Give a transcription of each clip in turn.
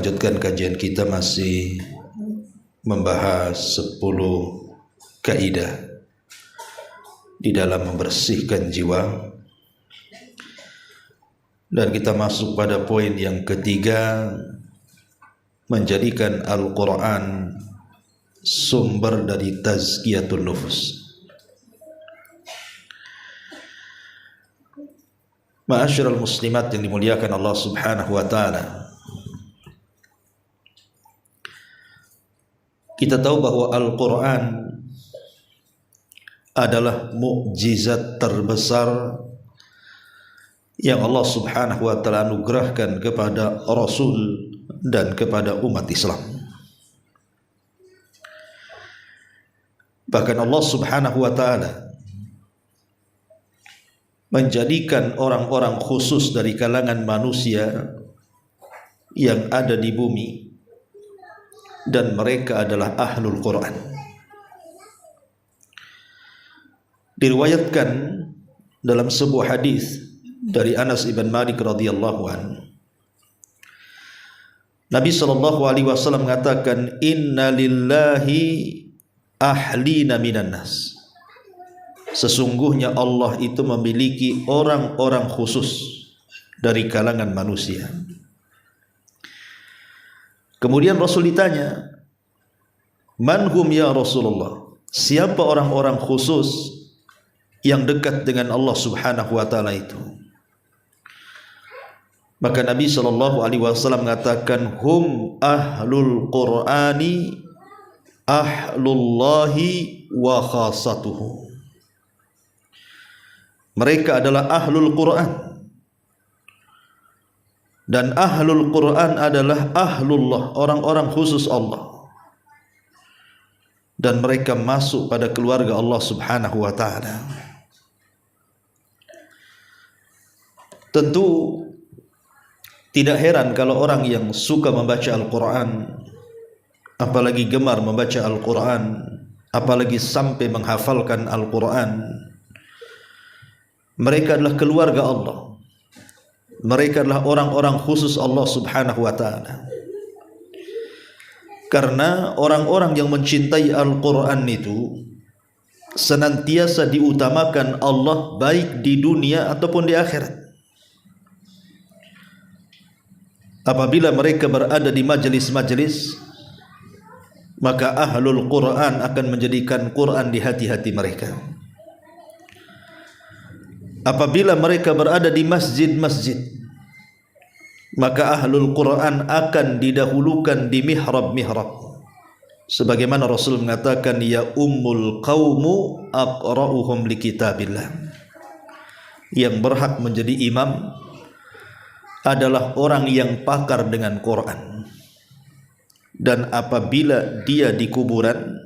Lanjutkan kajian kita masih membahas 10 kaidah di dalam membersihkan jiwa, dan kita masuk pada poin yang ketiga, menjadikan Al-Quran sumber dari tazkiyatun nufus. Ma'asyiral muslimat yang dimuliakan Allah Subhanahu wa ta'ala, kita tahu bahwa Al-Quran adalah mukjizat terbesar yang Allah Subhanahu wa ta'ala anugerahkan kepada Rasul dan kepada umat Islam. Bahkan Allah Subhanahu wa ta'ala menjadikan orang-orang khusus dari kalangan manusia yang ada di bumi, dan mereka adalah ahlul Quran. Diriwayatkan dalam sebuah hadis dari Anas ibn Malik radhiyallahu anhu, Nabi SAW mengatakan, inna lillahi ahlina minan nas. Sesungguhnya Allah itu memiliki orang-orang khusus dari kalangan manusia. Kemudian Rasul ditanya, man hum ya Rasulullah? Siapa orang-orang khusus yang dekat dengan Allah Subhanahu wa ta'ala itu? Maka Nabi SAW mengatakan, hum ahlul Qur'ani ahlullahi wa khasatuhu. Mereka adalah ahlul Qur'an, dan ahlul Quran adalah ahlullah, orang-orang khusus Allah, dan mereka masuk pada keluarga Allah Subhanahu wa ta'ala. Tentu tidak heran kalau orang yang suka membaca Al-Quran, apalagi gemar membaca Al-Quran, apalagi sampai menghafalkan Al-Quran, mereka adalah keluarga Allah. Mereka adalah orang-orang khusus Allah Subhanahu wa ta'ala. Karena orang-orang yang mencintai Al-Quran itu senantiasa diutamakan Allah, baik di dunia ataupun di akhirat. Apabila mereka berada di majelis-majelis, maka ahlul Quran akan menjadikan Quran di hati-hati mereka. Apabila mereka berada di masjid-masjid, maka ahlul Quran akan didahulukan di mihrab-mihrab. Sebagaimana Rasul mengatakan, ya ummul qawmu aqra'uhum li kitabillah. Yang berhak menjadi imam adalah orang yang pakar dengan Quran. Dan apabila dia di kuburan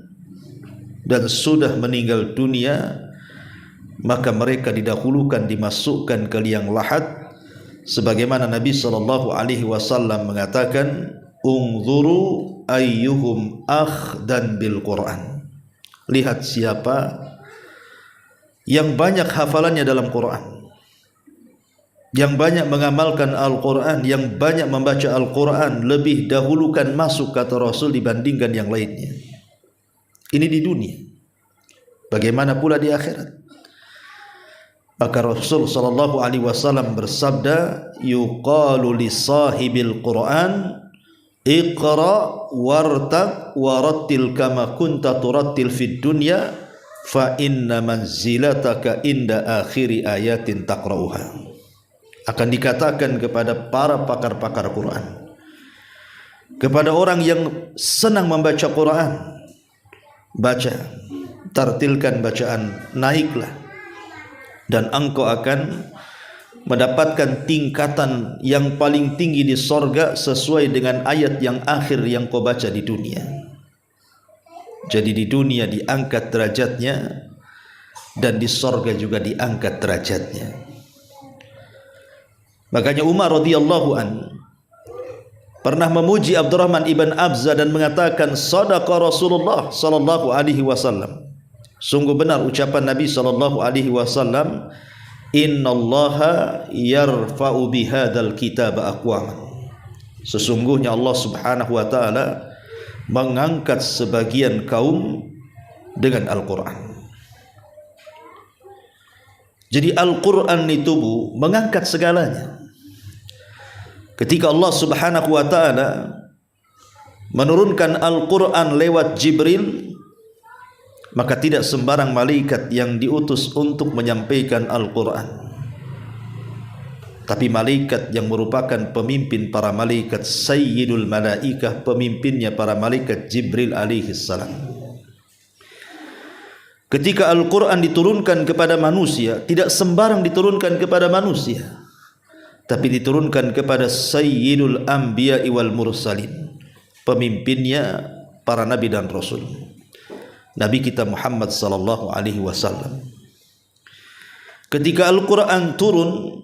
dan sudah meninggal dunia, maka mereka didahulukan, dimasukkan ke liang lahat, sebagaimana Nabi SAW mengatakan, unzuru ayyuhum akhdan bil Quran. Lihat siapa yang banyak hafalannya dalam Quran, yang banyak mengamalkan Al-Quran, yang banyak membaca Al-Quran, lebih dahulukan masuk, kata Rasul, dibandingkan yang lainnya. Ini di dunia, bagaimana pula di akhirat? Maka Rasul SAW bersabda, yuqalu li sahibil Quran iqra wartaq warattil kama kunta turattil fid dunya fa inna manzilataka inda akhiri ayatin taqra'uha. Akan dikatakan kepada para pakar-pakar Quran, kepada orang yang senang membaca Quran, baca, tartilkan bacaan, naiklah, dan engkau akan mendapatkan tingkatan yang paling tinggi di sorga sesuai dengan ayat yang akhir yang kau baca di dunia. Jadi di dunia diangkat derajatnya, dan di sorga juga diangkat derajatnya. Makanya Umar radhiyallahu an pernah memuji Abdurrahman ibn Abza dan mengatakan, sadaqa Rasulullah sallallahu alaihi wasallam. Sungguh benar ucapan Nabi sallallahu alaihi wasallam, innallaha yarfa'u bihadzal kitab aqwaman. Sesungguhnya Allah Subhanahu wa taala mengangkat sebagian kaum dengan Al-Quran. Jadi Al-Quran itu mengangkat segalanya. Ketika Allah Subhanahu wa taala menurunkan Al-Quran lewat Jibril, maka tidak sembarang malaikat yang diutus untuk menyampaikan Al-Quran, tapi malaikat yang merupakan pemimpin para malaikat, Sayyidul Malaikah, pemimpinnya para malaikat, Jibril alaihi salam. Ketika Al-Quran diturunkan kepada manusia, tidak sembarang diturunkan kepada manusia, tapi diturunkan kepada Sayyidul Anbiya wal Mursalin, pemimpinnya para nabi dan rasul, Nabi kita Muhammad sallallahu alaihi wasallam. Ketika Al-Quran turun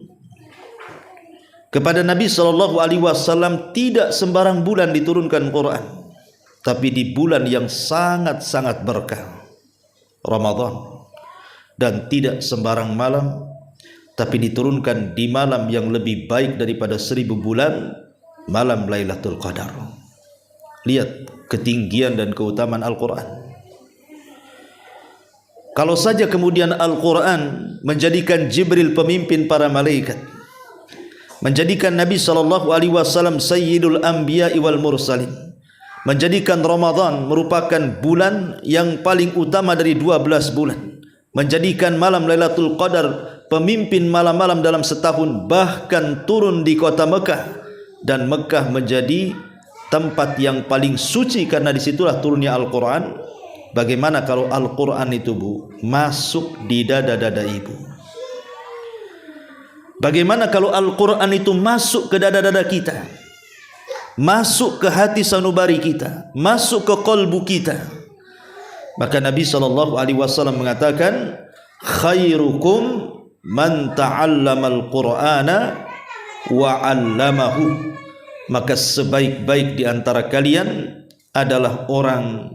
kepada Nabi sallallahu alaihi wasallam, tidak sembarang bulan diturunkan Quran, tapi di bulan yang sangat-sangat berkah, Ramadan, dan tidak sembarang malam, tapi diturunkan di malam yang lebih baik daripada 1000 bulan, malam Lailatul Qadar. Lihat ketinggian dan keutamaan Al-Quran. Kalau saja kemudian Al-Quran menjadikan Jibril pemimpin para malaikat, menjadikan Nabi SAW Sayyidul Anbiya wal Mursalin, menjadikan Ramadan merupakan bulan yang paling utama dari 12 bulan, menjadikan malam Lailatul Qadar pemimpin malam-malam dalam setahun, bahkan turun di kota Mekah, dan Mekah menjadi tempat yang paling suci karena disitulah turunnya Al-Quran. Bagaimana kalau Al-Quran itu masuk di dada-dada ibu? Bagaimana kalau Al-Quran itu masuk ke dada-dada kita, masuk ke hati sanubari kita, masuk ke qalbu kita? Maka Nabi SAW mengatakan, khairukum man ta'allamal Qur'ana wa 'allamahu. Maka sebaik-baik di antara kalian adalah orang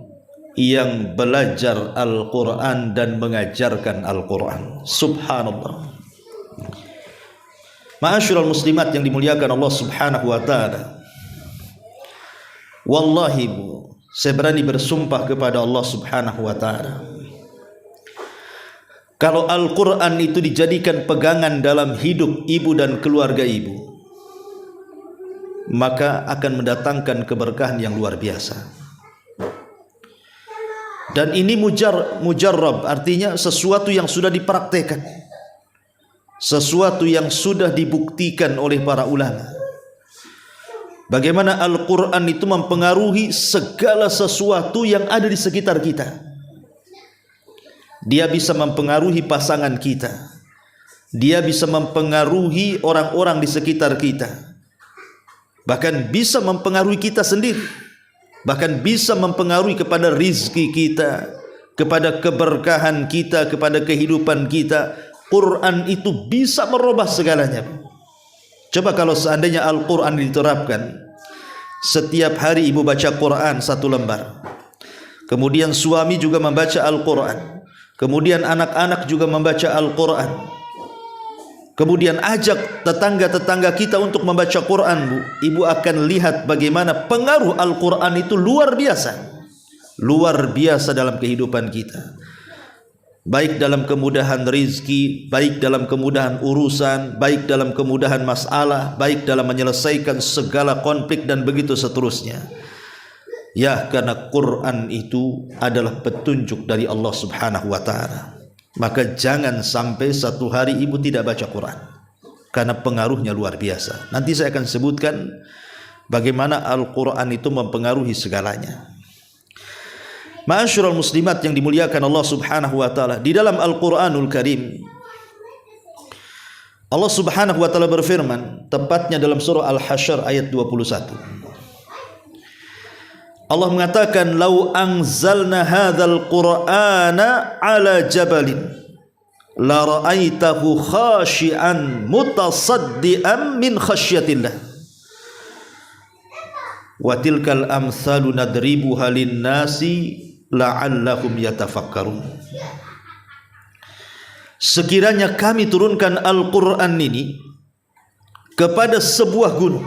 yang belajar Al-Quran dan mengajarkan Al-Quran. Subhanallah. Ma'asyiral muslimat yang dimuliakan Allah Subhanahu wa taala, wallahi saya berani bersumpah kepada Allah Subhanahu wa taala, kalau Al-Quran itu dijadikan pegangan dalam hidup ibu dan keluarga ibu, maka akan mendatangkan keberkahan yang luar biasa. Dan ini mujarrab, artinya sesuatu yang sudah dipraktekkan, sesuatu yang sudah dibuktikan oleh para ulama. Bagaimana Al-Quran itu mempengaruhi segala sesuatu yang ada di sekitar kita. Dia bisa mempengaruhi pasangan kita, dia bisa mempengaruhi orang-orang di sekitar kita, bahkan bisa mempengaruhi kita sendiri, bahkan bisa mempengaruhi kepada rizki kita, kepada keberkahan kita, kepada kehidupan kita. Quran itu bisa merubah segalanya. Coba kalau seandainya Al-Quran diterapkan, setiap hari ibu baca Quran 1 lembar, kemudian suami juga membaca Al-Quran, kemudian anak-anak juga membaca Al-Quran, kemudian ajak tetangga-tetangga kita untuk membaca Quran, ibu akan lihat bagaimana pengaruh Al-Quran itu luar biasa dalam kehidupan kita, baik dalam kemudahan rizki, baik dalam kemudahan urusan, baik dalam kemudahan masalah, baik dalam menyelesaikan segala konflik, dan begitu seterusnya. Ya, karena Quran itu adalah petunjuk dari Allah Subhanahu wa ta'ala. Maka jangan sampai satu hari ibu tidak baca Quran, karena pengaruhnya luar biasa. Nanti saya akan sebutkan bagaimana Al-Quran itu mempengaruhi segalanya. Ma'asyiral muslimat yang dimuliakan Allah Subhanahu wa ta'ala, di dalam Al-Quranul Karim Allah Subhanahu wa ta'ala berfirman, tepatnya dalam surah Al-Hasyr ayat 21. Allah mengatakan, "Lau anzalna hadzal Qur'ana 'ala jabalin la ra'aitahu khashi'an mutasaddian min khasyatillah wa tilkal amsalu nadribuha lin-nasi la'allahum yatafakkarun." Sekiranya kami turunkan Al-Quran ini kepada sebuah gunung,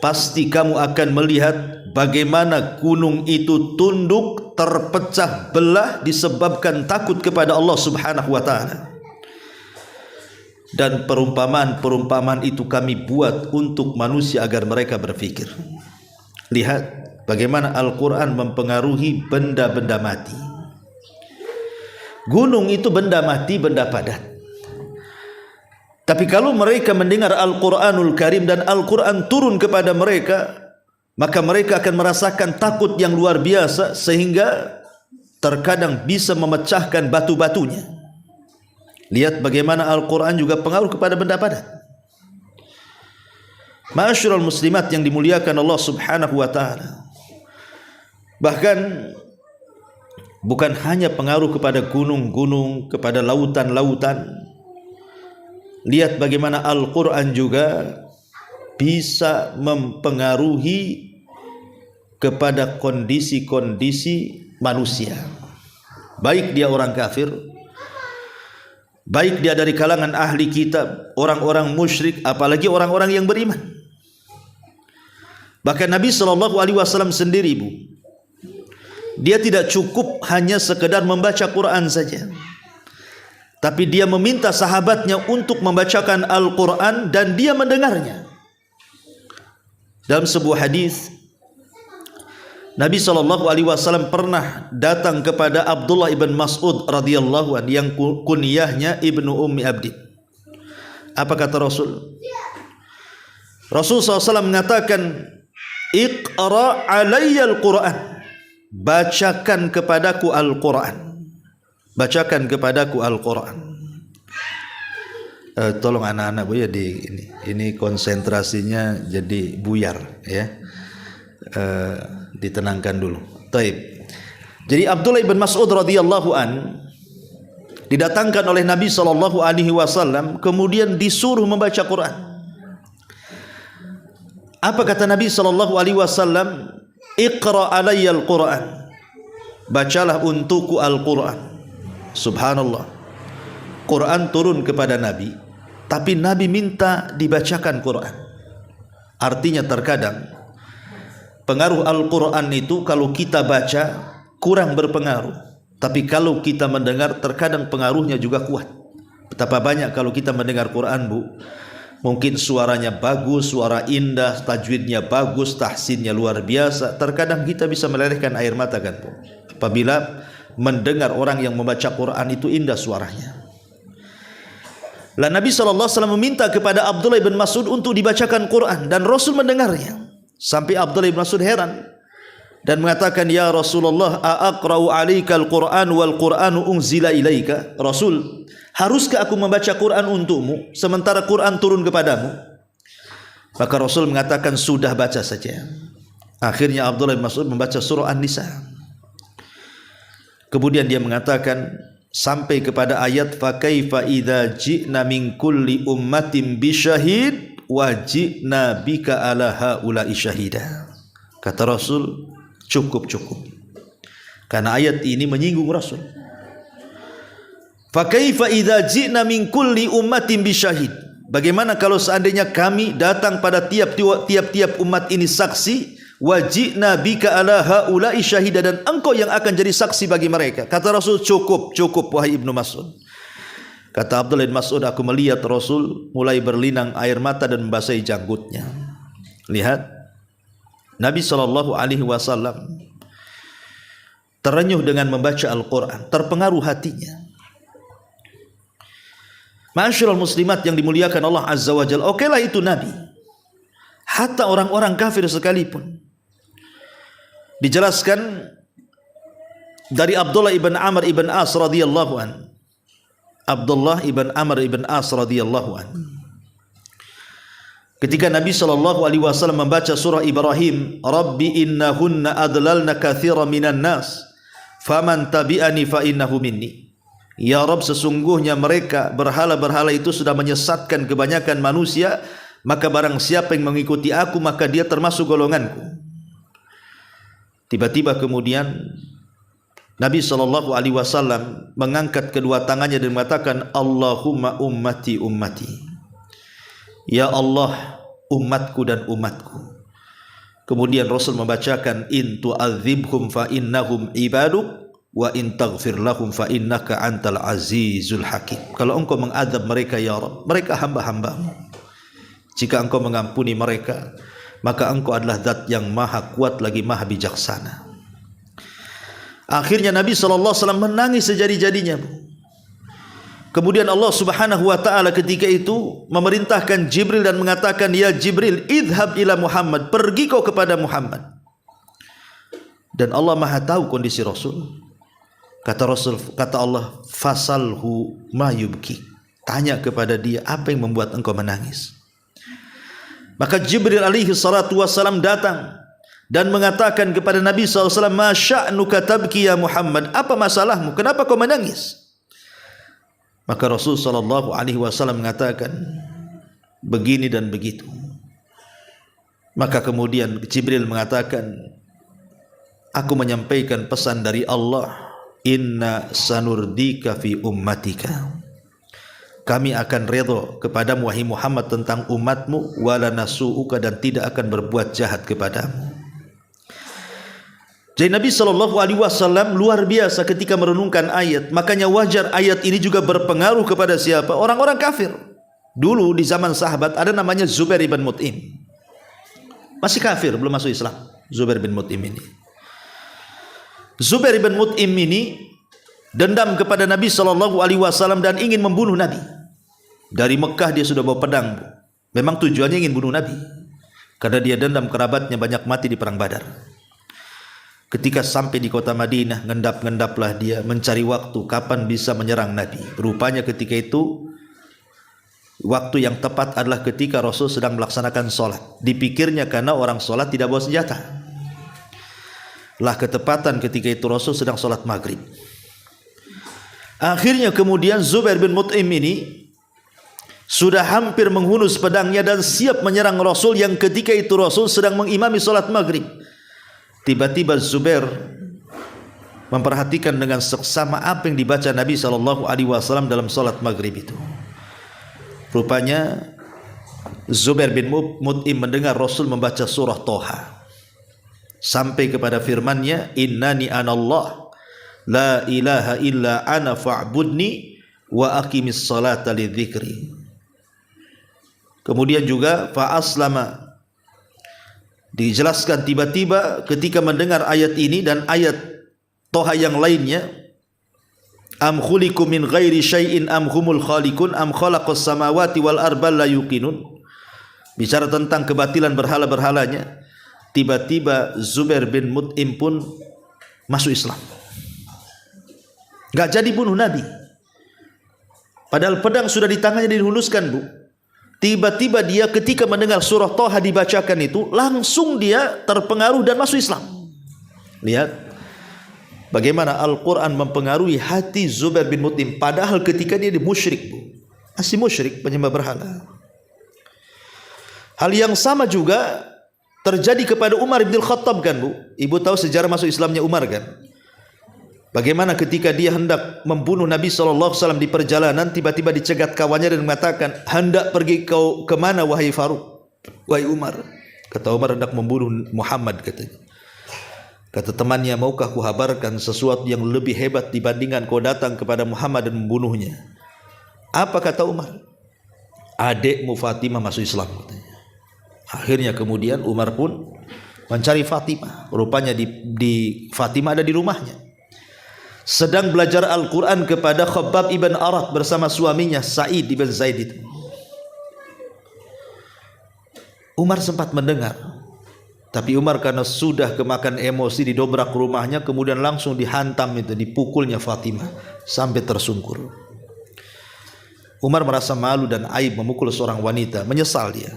pasti kamu akan melihat bagaimana gunung itu tunduk, terpecah belah disebabkan takut kepada Allah Subhanahu wa taala. Dan perumpamaan-perumpamaan itu kami buat untuk manusia agar mereka berfikir. Lihat bagaimana Al-Quran mempengaruhi benda-benda mati. Gunung itu benda mati, benda padat. Tapi kalau mereka mendengar Al-Quranul Karim dan Al-Quran turun kepada mereka, maka mereka akan merasakan takut yang luar biasa sehingga terkadang bisa memecahkan batu-batunya. Lihat bagaimana Al-Quran juga pengaruh kepada benda padat. Ma'asyiral muslimat yang dimuliakan Allah Subhanahu wa taala. Bahkan bukan hanya pengaruh kepada gunung-gunung, kepada lautan-lautan. Lihat bagaimana Al-Quran juga bisa mempengaruhi kepada kondisi-kondisi manusia. Baik dia orang kafir, baik dia dari kalangan ahli kitab, orang-orang musyrik, apalagi orang-orang yang beriman. Bahkan Nabi SAW sendiri, Bu, dia tidak cukup hanya sekedar membaca Quran saja, tapi dia meminta sahabatnya untuk membacakan Al-Quran dan dia mendengarnya. Dalam sebuah hadis, Nabi SAW pernah datang kepada Abdullah ibn Mas'ud radhiyallahu anhu yang kunyahnya Ibnu Ummi Abdin. Apa kata Rasul? Rasul SAW mengatakan, Iqra' alayya al-Quran. Bacakan kepadaku Al-Quran. Bacakan kepadaku Al-Quran. Tolong anak-anak Bu ya, ini konsentrasinya jadi buyar ya. Ditenangkan dulu. Taib. Jadi Abdullah bin Mas'ud radhiyallahu an didatangkan oleh Nabi SAW, kemudian disuruh membaca Quran. Apa kata Nabi SAW? Iqra' alayya al-Quran. Bacalah untukku Al-Quran. Subhanallah. Quran turun kepada Nabi, tapi Nabi minta dibacakan Quran. Artinya terkadang pengaruh Al-Quran itu kalau kita baca kurang berpengaruh, tapi kalau kita mendengar terkadang pengaruhnya juga kuat. Betapa banyak kalau kita mendengar Quran, Bu, mungkin suaranya bagus, suara indah, tajwidnya bagus, tahsinnya luar biasa, terkadang kita bisa melelehkan air mata kan, Bu, apabila mendengar orang yang membaca Quran itu indah suaranya. Lah Nabi SAW meminta kepada Abdullah bin Mas'ud untuk dibacakan Quran dan Rasul mendengarnya. Sampai Abdullah bin Mas'ud heran dan mengatakan, ya Rasulullah, a'aqra'u 'alaika al-Qur'an wal Qur'anu unzila ilaika? Rasul, haruskah aku membaca Quran untukmu sementara Quran turun kepadamu? Maka Rasul mengatakan, sudah, baca saja. Akhirnya Abdullah bin Mas'ud membaca surah An-Nisa. Kemudian dia mengatakan sampai kepada ayat fa kaifa idza ji'na min kulli ummatin bisyahid wa ji'na bika ala haula'i syahida. Kata Rasul, cukup. Karena ayat ini menyinggung Rasul. Fa kaifa idza ji'na min kulli ummatin bisyahid. Bagaimana kalau seandainya kami datang pada tiap-tiap umat ini saksi, wa ji'na bika ala haula'i syahida, dan engkau yang akan jadi saksi bagi mereka. Kata Rasul, cukup wahai Ibnu Mas'ud. Kata Abdullah bin Mas'ud, aku melihat Rasul mulai berlinang air mata dan membasahi janggutnya. Lihat, Nabi SAW terenyuh dengan membaca Al-Quran, terpengaruh hatinya. Ma'asyiral muslimat yang dimuliakan Allah Azza wa Jalla, okelah itu Nabi. Hatta orang-orang kafir sekalipun. Dijelaskan dari Abdullah ibn Amr ibn As radhiyallahu an. Abdullah ibn Amr ibn As radhiyallahu an. Ketika Nabi SAW membaca surah Ibrahim, Rabbi innahunna adlalna katsiran minan nas, faman tabi'ani fa innahu minni. Ya Rabb, sesungguhnya mereka berhala-berhala itu sudah menyesatkan kebanyakan manusia, maka barang siapa yang mengikuti aku maka dia termasuk golonganku. Tiba-tiba kemudian Nabi SAW mengangkat kedua tangannya dan mengatakan, Allahumma ummati ummati. Ya Allah, umatku dan umatku. Kemudian Rasul membacakan in tu'adzibhum fa innahum ibaduk wa in taghfir lahum fa innaka antal azizul hakim. Kalau engkau mengadab mereka ya Rabb, mereka hamba-hambamu. Jika engkau mengampuni mereka, maka engkau adalah zat yang maha kuat lagi maha bijaksana. Akhirnya Nabi SAW menangis sejadi-jadinya. Kemudian Allah Subhanahu wa taala ketika itu memerintahkan Jibril dan mengatakan, ya Jibril, idhab ila Muhammad, pergi kau kepada Muhammad. Dan Allah Maha tahu kondisi Rasul. Kata Allah, fasalhu ma yubki, tanya kepada dia apa yang membuat engkau menangis. Maka Jibril alaihi salatu wassalam datang dan mengatakan kepada Nabi SAW, ma sya'nuka tabki ya Muhammad, apa masalahmu, kenapa kau menangis? Maka Rasul sallallahu alaihi wasallam mengatakan begini dan begitu. Maka kemudian Jibril mengatakan, aku menyampaikan pesan dari Allah, inna sanurdika fi ummatika, kami akan redha kepadamu wahai Muhammad tentang umatmu, wala nasu'uka, dan tidak akan berbuat jahat kepadamu. Jadi Nabi SAW luar biasa ketika merenungkan ayat. Makanya wajar ayat ini juga berpengaruh kepada siapa? Orang-orang kafir. Dulu di zaman sahabat ada namanya Zubair bin Mut'im. Masih kafir, belum masuk Islam. Zubair bin Mut'im ini. Zubair bin Mut'im ini dendam kepada Nabi SAW dan ingin membunuh Nabi. Dari Mekah dia sudah bawa pedang. Memang tujuannya ingin bunuh Nabi, karena dia dendam kerabatnya banyak mati di perang Badar. Ketika sampai di kota Madinah, ngendap-ngendaplah dia mencari waktu kapan bisa menyerang Nabi. Rupanya ketika itu waktu yang tepat adalah ketika Rasul sedang melaksanakan sholat. Dipikirnya karena orang sholat tidak bawa senjata. Lah ketepatan ketika itu Rasul sedang sholat maghrib. Akhirnya kemudian Zubair bin Mut'im ini sudah hampir menghunus pedangnya dan siap menyerang Rasul, yang ketika itu Rasul sedang mengimami sholat maghrib. Tiba-tiba Zubair memperhatikan dengan seksama apa yang dibaca Nabi SAW dalam salat maghrib itu. Rupanya Zubair bin Mut'im mendengar Rasul membaca surah Toha sampai kepada firman-Nya, innani anallah la ilaha illa ana fa'budni wa aqimis salata lidzikri. Kemudian juga fa aslama, dijelaskan tiba-tiba ketika mendengar ayat ini dan ayat Toha yang lainnya, am khuliqu min ghairi syai'in am humul khaliqun am khalaqas samawati wal arda la yuqinun, bicara tentang kebatilan berhala-berhalanya. Tiba-tiba Zubair bin Mut'im pun masuk Islam, enggak jadi bunuh Nabi, padahal pedang sudah di tangannya dihuluskan, Bu. Tiba-tiba dia ketika mendengar surah Toha dibacakan itu, langsung dia terpengaruh dan masuk Islam. Lihat bagaimana Al-Quran mempengaruhi hati Zubair bin Mut'im. Padahal ketika dia musyrik, Bu, masih musyrik, penyembah berhala. Hal yang sama juga terjadi kepada Umar bin Khattab, kan Bu? Ibu tahu sejarah masuk Islamnya Umar, kan? Bagaimana ketika dia hendak membunuh Nabi SAW di perjalanan, tiba-tiba dicegat kawannya dan mengatakan, hendak pergi kau kemana wahai Faruk, wahai Umar? Kata Umar, hendak membunuh Muhammad, katanya. Kata temannya, maukah kuhabarkan sesuatu yang lebih hebat dibandingkan kau datang kepada Muhammad dan membunuhnya? Apa kata Umar? Adikmu Fatimah masuk Islam, katanya. Akhirnya kemudian Umar pun mencari Fatimah. Rupanya di Fatimah ada di rumahnya, sedang belajar Al-Quran kepada Khabbab ibn Arat bersama suaminya Sa'id ibn Zaid itu. Umar sempat mendengar, tapi Umar karena sudah kemakan emosi didobrak rumahnya, kemudian langsung dihantam itu, dipukulnya Fatimah sampai tersungkur. Umar merasa malu dan aib memukul seorang wanita, menyesal dia.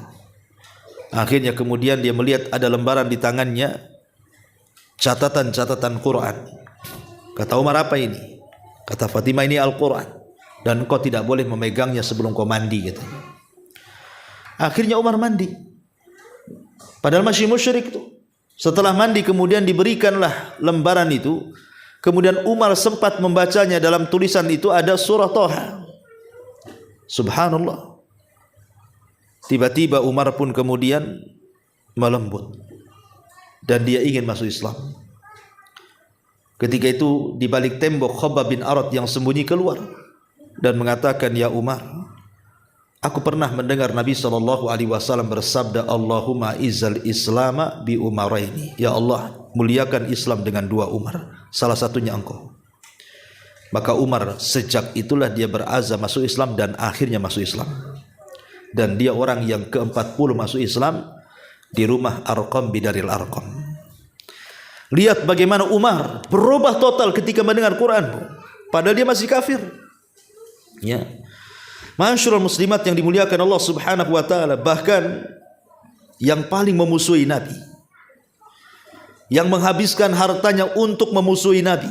Akhirnya kemudian dia melihat ada lembaran di tangannya, catatan-catatan Quran. Kata Umar, apa ini? Kata Fatimah, ini Al-Quran, dan kau tidak boleh memegangnya sebelum kau mandi, katanya. Akhirnya Umar mandi, padahal masih musyrik itu. Setelah mandi kemudian diberikanlah lembaran itu. Kemudian Umar sempat membacanya, dalam tulisan itu ada surah Toha. Subhanallah. Tiba-tiba Umar pun kemudian melembut. dan dia ingin masuk Islam. Ketika itu di balik tembok Khabbab bin Arat yang sembunyi keluar dan mengatakan, "Ya Umar, aku pernah mendengar Nabi SAW bersabda, Allahumma izzal islama bi umaraini. Ya Allah, muliakan Islam dengan 2 Umar, salah satunya engkau." Maka Umar sejak itulah dia berazam masuk Islam dan akhirnya masuk Islam. Dan dia orang yang ke-40 masuk Islam di rumah Arqam bidaril Arqam. Lihat bagaimana Umar berubah total ketika mendengar Quran, padahal dia masih kafir. Ya. Masyarul muslimat yang dimuliakan Allah Subhanahu wa taala, bahkan yang paling memusuhi Nabi, yang menghabiskan hartanya untuk memusuhi Nabi,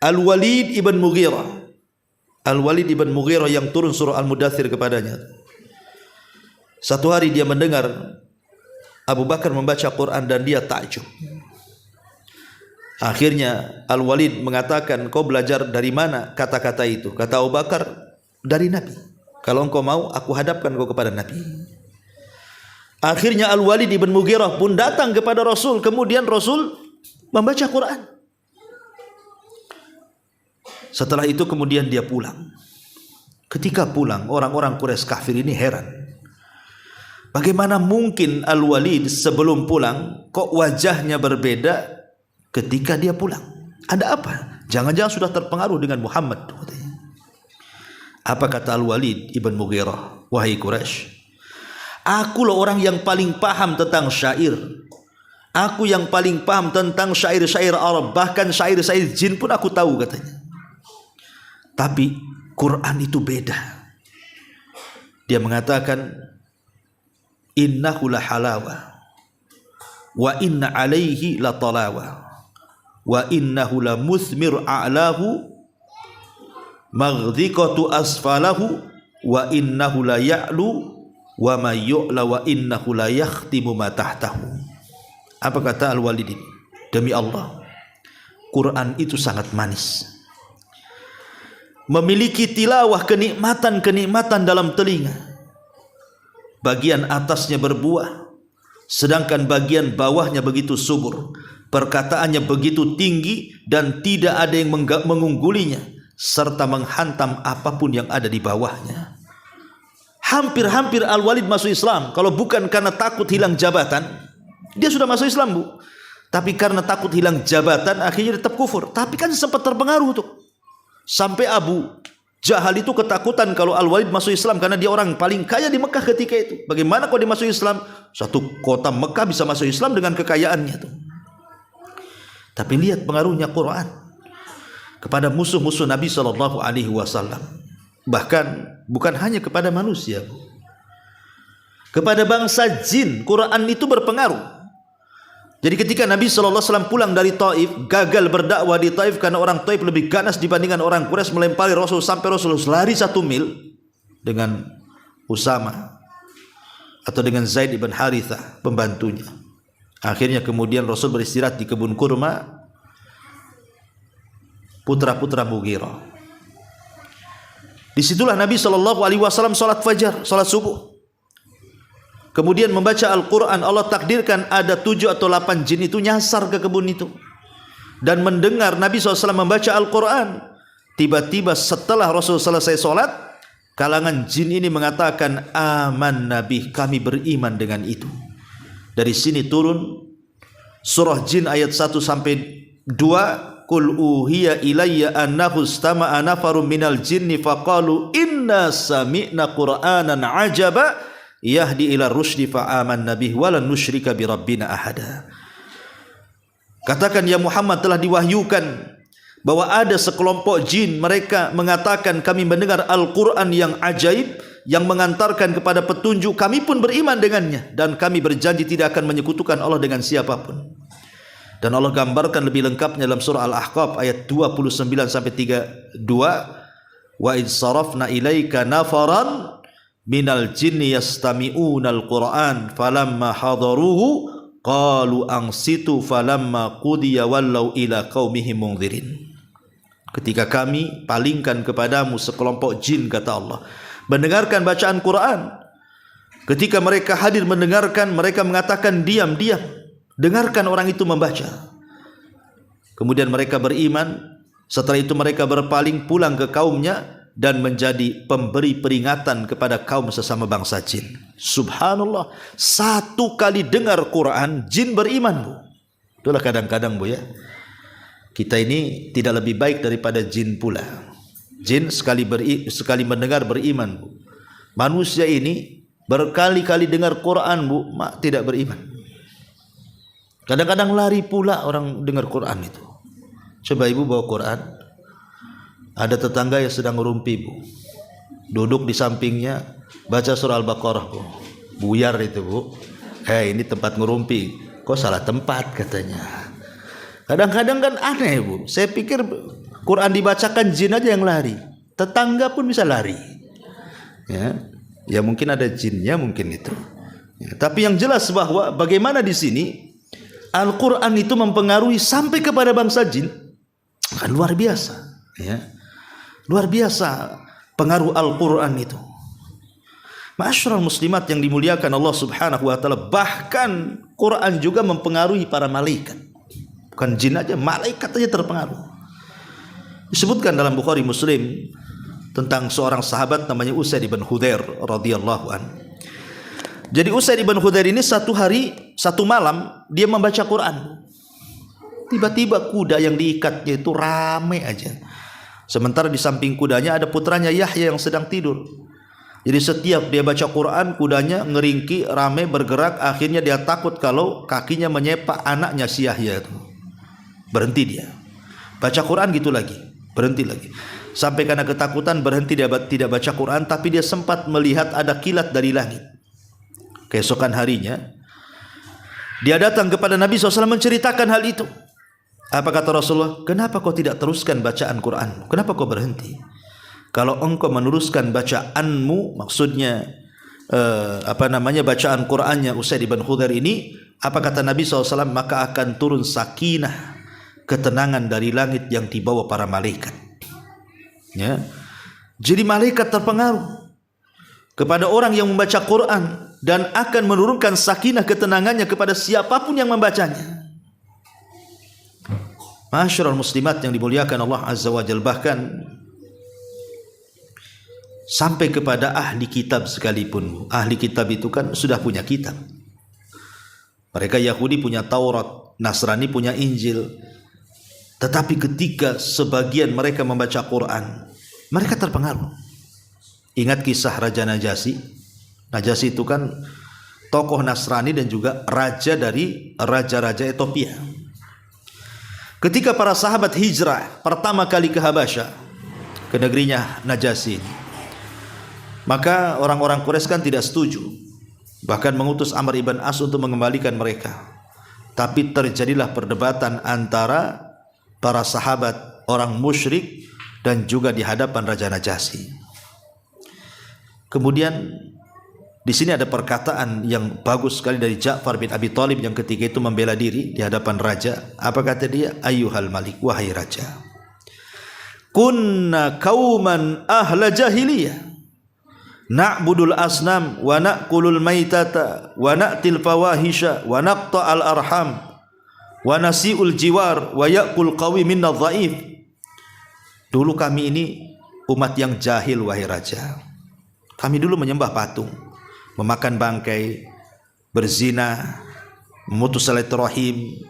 Al-Walid ibn Mughirah. Al-Walid ibn Mughirah yang turun surah Al-Mudaththir kepadanya. Satu hari dia mendengar Abu Bakar membaca Quran dan dia takjub. Akhirnya Al-Walid mengatakan, "Kau belajar dari mana kata-kata itu?" Kata Abu Bakar, "Dari Nabi. Kalau engkau mau, aku hadapkan kau kepada Nabi." Akhirnya Al-Walid ibn Mughirah pun datang kepada Rasul. Kemudian Rasul membaca Quran. Setelah itu kemudian dia pulang. Ketika pulang, orang-orang Quraisy kafir ini heran. Bagaimana mungkin Al-Walid sebelum pulang kok wajahnya berbeda ketika dia pulang? Ada apa? Jangan-jangan sudah terpengaruh dengan Muhammad. Apa kata Al-Walid ibn Mughirah? "Wahai Quraisy, aku loh orang yang paling paham tentang syair. Aku yang paling paham tentang syair-syair Arab. Bahkan syair-syair jin pun aku tahu," katanya. Tapi Quran itu beda. Dia mengatakan, "Innahu la halawa wa inna alaihi la talawa wa innahu la muthmir a'lahu maghdhiqatu asfalahu wa innahu la ya'lu wa ma yu'la wa innahu la yakhtimu ma tahtahu." Apa kata Al-Walid ini? Demi Allah, Quran itu sangat manis, memiliki tilawah kenikmatan-kenikmatan dalam telinga. Bagian atasnya berbuah, sedangkan bagian bawahnya begitu subur. Perkataannya begitu tinggi dan tidak ada yang mengunggulinya, serta menghantam apapun yang ada di bawahnya. Hampir-hampir Al-Walid masuk Islam. Kalau bukan karena takut hilang jabatan, dia sudah masuk Islam, Bu. Tapi karena takut hilang jabatan, akhirnya tetap kufur. Tapi kan sempat terpengaruh tuh. Sampai Abu Jahal itu ketakutan kalau Al-Walid masuk Islam, karena dia orang paling kaya di Mekah ketika itu. Bagaimana kalau dia masuk Islam? Satu kota Mekah bisa masuk Islam dengan kekayaannya tuh. Tapi lihat pengaruhnya Quran kepada musuh-musuh Nabi SAW. Bahkan bukan hanya kepada manusia, kepada bangsa jin Quran itu berpengaruh. Jadi ketika Nabi SAW pulang dari Taif, gagal berdakwah di Taif karena orang Taif lebih ganas dibandingkan orang Quraisy, melempari Rasul sampai Rasul lari 1 mil dengan Usama atau dengan Zaid ibn Harithah pembantunya. Akhirnya kemudian Rasul beristirahat di kebun kurma putra-putra Mughirah. Disitulah Nabi SAW salat fajar, salat subuh. Kemudian membaca Al-Quran. Allah takdirkan ada 7 atau 8 jin itu nyasar ke kebun itu dan mendengar Nabi SAW membaca Al-Quran. Tiba-tiba setelah Rasul selesai sholat, kalangan jin ini mengatakan, "Aman Nabi, kami beriman dengan itu." Dari sini turun surah Jin ayat 1 sampai 2. "Qul uhiya ilayya annahu istama'a nafarun minal jinni faqalu inna sami'na qur'anan ajaba yahdi ila rusdi fa'amanna bih wa lan nusyrika bi rabbina ahada." Katakan, ya Muhammad, telah diwahyukan bahwa ada sekelompok jin, mereka mengatakan kami mendengar Al-Quran yang ajaib yang mengantarkan kepada petunjuk, kami pun beriman dengannya dan kami berjanji tidak akan menyekutukan Allah dengan siapapun. Dan Allah gambarkan lebih lengkapnya dalam surah Al-Ahqaf ayat 29 sampai 32, "Wa id sarafna ilaika nafaran minal jinni yastami'unal Qur'an falamma hadaruhu qalu ansitu falamma qudiya wallaw ila qaumihim munzirin." Ketika kami palingkan kepadamu sekelompok jin, kata Allah, mendengarkan bacaan Quran. Ketika mereka hadir mendengarkan, mereka mengatakan diam, diam. Dengarkan orang itu membaca. Kemudian mereka beriman. Setelah itu mereka berpaling pulang ke kaumnya dan menjadi pemberi peringatan kepada kaum sesama bangsa jin. Subhanallah, satu kali dengar Quran, jin beriman, Bu. Itulah kadang-kadang, Bu, ya, kita ini tidak lebih baik daripada jin pula. Jin sekali mendengar beriman, Bu. Manusia ini berkali-kali dengar Quran, Bu, tidak beriman. Kadang-kadang lari pula orang dengar Quran itu. Coba ibu bawa Quran, ada tetangga yang sedang ngerumpi, Bu, duduk di sampingnya baca surah Al-Baqarah, Bu. Buyar itu, Bu. Ini tempat ngerumpi. Kok salah tempat katanya. Kadang-kadang kan aneh, Bu. Saya pikir Quran dibacakan jin aja yang lari, tetangga pun bisa lari. Ya mungkin ada jinnya mungkin itu. Tapi yang jelas bahwa bagaimana di sini Al-Quran itu mempengaruhi sampai kepada bangsa jin, kan luar biasa, ya. Luar biasa pengaruh Al-Quran itu. Ma'asyiral muslimat yang dimuliakan Allah Subhanahu wa taala, bahkan Quran juga mempengaruhi para malaikat. Bukan jin aja, malaikat aja terpengaruh. Disebutkan dalam Bukhari Muslim tentang seorang sahabat namanya Usaid bin Hudzair radhiyallahu an. Jadi Usaid bin Hudzair ini satu malam dia membaca Quran. Tiba-tiba kuda yang diikatnya itu ramai aja. Sementara di samping kudanya ada putranya Yahya yang sedang tidur. Jadi setiap dia baca Quran, kudanya ngeringki, ramai bergerak. Akhirnya dia takut kalau kakinya menyepak anaknya si Yahya itu. Berhenti dia. Baca Quran gitu lagi, berhenti lagi. Sampai karena ketakutan berhenti dia tidak baca Quran, tapi dia sempat melihat ada kilat dari langit. Keesokan harinya dia datang kepada Nabi SAW menceritakan hal itu. Apa kata Rasulullah? Kenapa kau tidak teruskan bacaan Quran? Kenapa kau berhenti? Kalau engkau meneruskan bacaanmu, maksudnya bacaan Qurannya Usaid bin Hudzair ini, apa kata Nabi SAW? Maka akan turun sakinah, ketenangan dari langit yang dibawa para malaikat. Ya. Jadi malaikat terpengaruh kepada orang yang membaca Quran dan akan menurunkan sakinah, ketenangannya kepada siapapun yang membacanya. Ma'asyiral muslimat yang dimuliakan Allah Azza wa Jalla, bahkan sampai kepada ahli kitab sekalipun. Ahli kitab itu kan sudah punya kitab. Mereka Yahudi punya Taurat, Nasrani punya Injil. Tetapi ketika sebagian mereka membaca Quran, mereka terpengaruh. Ingat kisah Raja Najasyi? Najasyi itu kan tokoh Nasrani dan juga raja dari raja-raja Ethiopia. Ketika para sahabat hijrah pertama kali ke Habasyah, ke negerinya Najasyi, maka orang-orang Quraisy kan tidak setuju, bahkan mengutus Amr ibn As untuk mengembalikan mereka. Tapi terjadilah perdebatan antara para sahabat orang musyrik dan juga di hadapan Raja Najasyi. Kemudian di sini ada perkataan yang bagus sekali dari Ja'far bin Abi Thalib yang ketika itu membela diri di hadapan raja. Apa kata dia? Ayyuhal malik, wahai raja, kunna qauman ahla jahiliyah, na'budul asnam wa na'kulul maitata wa na'til fawahisha wa naqta'al arham wa nasi'ul jiwar wa ya'kul qawi minna dhaif. Dulu kami ini umat yang jahil, wahai raja. Kami dulu menyembah patung, memakan bangkai, berzina, memutus silaturahim,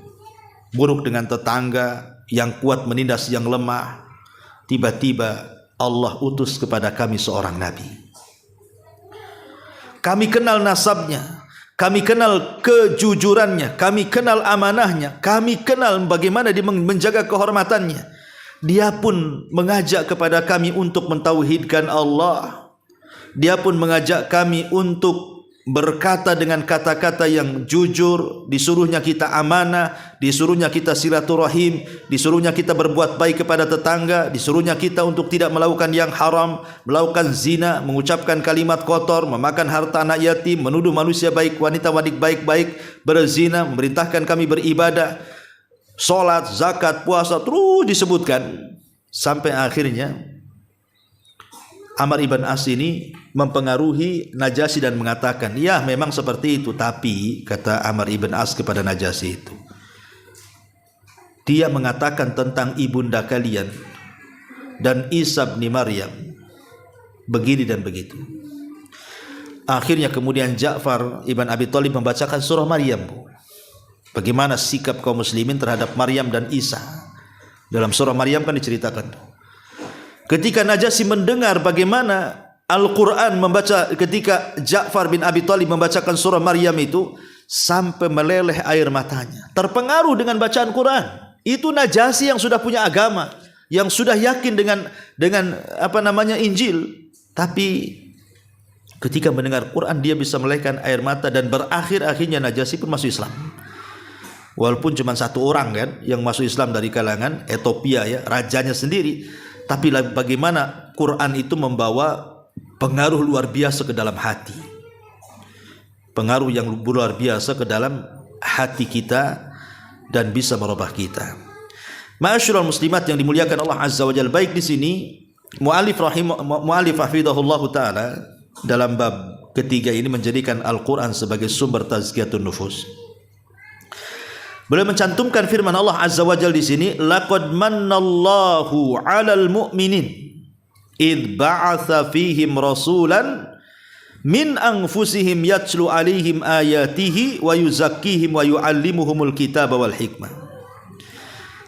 buruk dengan tetangga, yang kuat menindas yang lemah. Tiba-tiba Allah utus kepada kami seorang nabi. Kami kenal nasabnya, kami kenal kejujurannya, kami kenal amanahnya, kami kenal bagaimana dia menjaga kehormatannya. Dia pun mengajak kepada kami untuk mentauhidkan Allah. Dia pun mengajak kami untuk berkata dengan kata-kata yang jujur. Disuruhnya kita amanah, disuruhnya kita silaturahim, disuruhnya kita berbuat baik kepada tetangga, disuruhnya kita untuk tidak melakukan yang haram, melakukan zina, mengucapkan kalimat kotor, memakan harta anak yatim, menuduh manusia baik, wanita baik-baik, berzina, memerintahkan kami beribadah, sholat, zakat, puasa, terus disebutkan sampai akhirnya Amr ibn As ini mempengaruhi Najasyi dan mengatakan, ya memang seperti itu, tapi kata Amr ibn As kepada Najasyi itu, dia mengatakan tentang ibunda kalian dan Isa bin Maryam begini dan begitu. Akhirnya kemudian Ja'far ibn Abi Thalib membacakan surah Maryam. Bagaimana sikap kaum muslimin terhadap Maryam dan Isa. Dalam surah Maryam kan diceritakan. Ketika Najasyi mendengar bagaimana Al-Quran membaca, ketika Ja'far bin Abi Thalib membacakan surah Maryam itu, sampai meleleh air matanya. Terpengaruh dengan bacaan Quran. Itu Najasyi yang sudah punya agama, yang sudah yakin dengan Injil. Tapi ketika mendengar Quran dia bisa melelehkan air mata, dan akhirnya Najasyi pun masuk Islam. Walaupun cuma satu orang kan yang masuk Islam dari kalangan Ethiopia, ya, rajanya sendiri. Tapi bagaimana Quran itu membawa pengaruh luar biasa ke dalam hati. Pengaruh yang luar biasa ke dalam hati kita dan bisa merubah kita. Ma'asyiral muslimat yang dimuliakan Allah Azza wa Jalla, baik di sini mu'allif hafizahullah taala dalam bab ketiga ini menjadikan Al-Quran sebagai sumber tazkiyatun nufus. Beliau mencantumkan firman Allah Azza wa Jalla di sini, laqad mannallahu 'alal mu'minin id ba'atsa fihim rasulan min anfusihim yatlu 'alaihim ayatihi wa yuzakkihim wa yu'allimuhumul kitaba wal hikmah.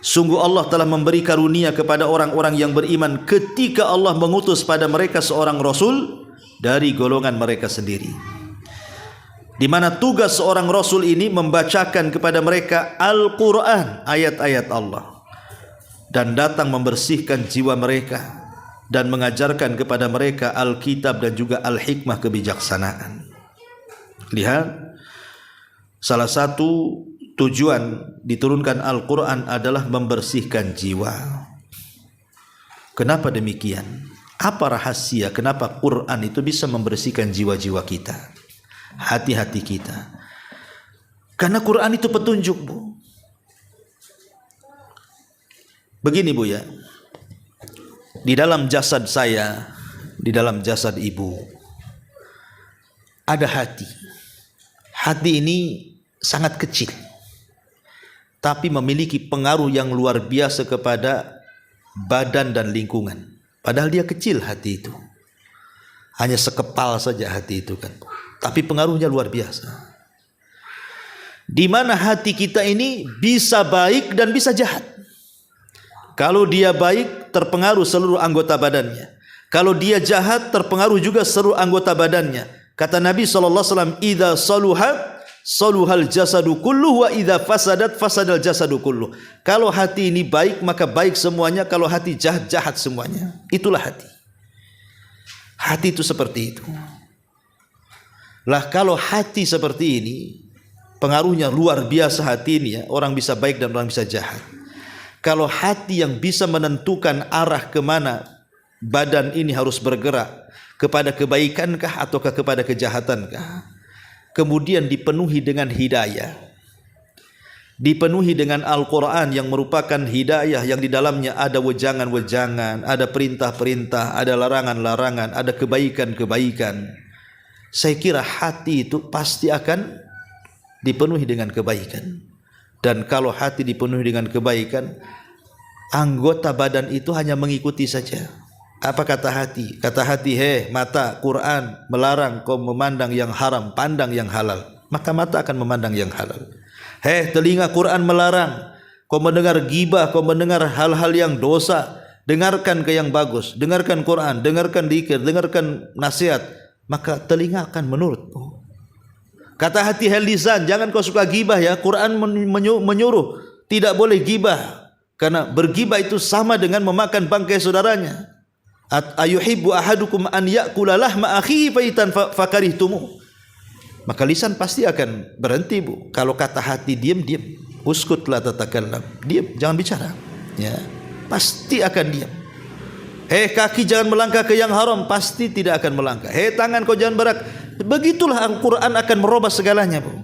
Sungguh Allah telah memberi karunia kepada orang-orang yang beriman ketika Allah mengutus pada mereka seorang rasul dari golongan mereka sendiri, di mana tugas seorang rasul ini membacakan kepada mereka Al-Quran, ayat-ayat Allah, dan datang membersihkan jiwa mereka dan mengajarkan kepada mereka Alkitab dan juga Al-Hikmah, kebijaksanaan. Lihat, salah satu tujuan diturunkan Al-Quran adalah membersihkan jiwa. Kenapa demikian? Apa rahasia kenapa Quran itu bisa membersihkan jiwa-jiwa kita, hati-hati kita? Karena Quran itu petunjuk, Bu. Begini, Bu, ya. Di dalam jasad saya, di dalam jasad ibu, ada hati. Hati ini sangat kecil, tapi memiliki pengaruh yang luar biasa kepada badan dan lingkungan. Padahal dia kecil hati itu, hanya sekepal saja hati itu kan, tapi pengaruhnya luar biasa. Di mana hati kita ini bisa baik dan bisa jahat. Kalau dia baik, terpengaruh seluruh anggota badannya. Kalau dia jahat, terpengaruh juga seluruh anggota badannya. Kata Nabi SAW, idza saluhat saluhal jasadu kulluh wa idza fasadat fasadal jasadu kulluh. Kalau hati ini baik, maka baik semuanya. Kalau hati jahat, jahat semuanya. Itulah hati. Hati itu seperti itu. Lah kalau hati seperti ini, pengaruhnya luar biasa hati ini, ya. Orang bisa baik dan orang bisa jahat. Kalau hati yang bisa menentukan arah kemana badan ini harus bergerak, kepada kebaikankah ataukah kepada kejahatankah, kemudian dipenuhi dengan hidayah, dipenuhi dengan Al-Quran yang merupakan hidayah, yang di dalamnya ada wejangan-wejangan, ada perintah-perintah, ada larangan-larangan, ada kebaikan-kebaikan. Saya kira hati itu pasti akan dipenuhi dengan kebaikan. Dan kalau hati dipenuhi dengan kebaikan, anggota badan itu hanya mengikuti saja. Apa kata hati? Kata hati, mata, Quran melarang kau memandang yang haram, pandang yang halal. Maka mata akan memandang yang halal. Telinga, Quran melarang kau mendengar gibah, kau mendengar hal-hal yang dosa. Dengarkan ke yang bagus, dengarkan Quran, dengarkan dzikir, dengarkan nasihat. Maka telinga akan menurut. Kata hati, lisan, jangan kau suka gibah ya. Quran menyuruh tidak boleh gibah, karena bergibah itu sama dengan memakan bangkai saudaranya. Ayuhibbu ahadukum an ya'kula lahma akhihi faitan fakarihtumu. Maka lisan pasti akan berhenti, Bu. Kalau kata hati diam, uskut la tatakallam, diam, jangan bicara, ya, pasti akan diam. Kaki jangan melangkah ke yang haram, pasti tidak akan melangkah. Tangan kau jangan berak. Begitulah Al-Quran akan merubah segalanya, Bu.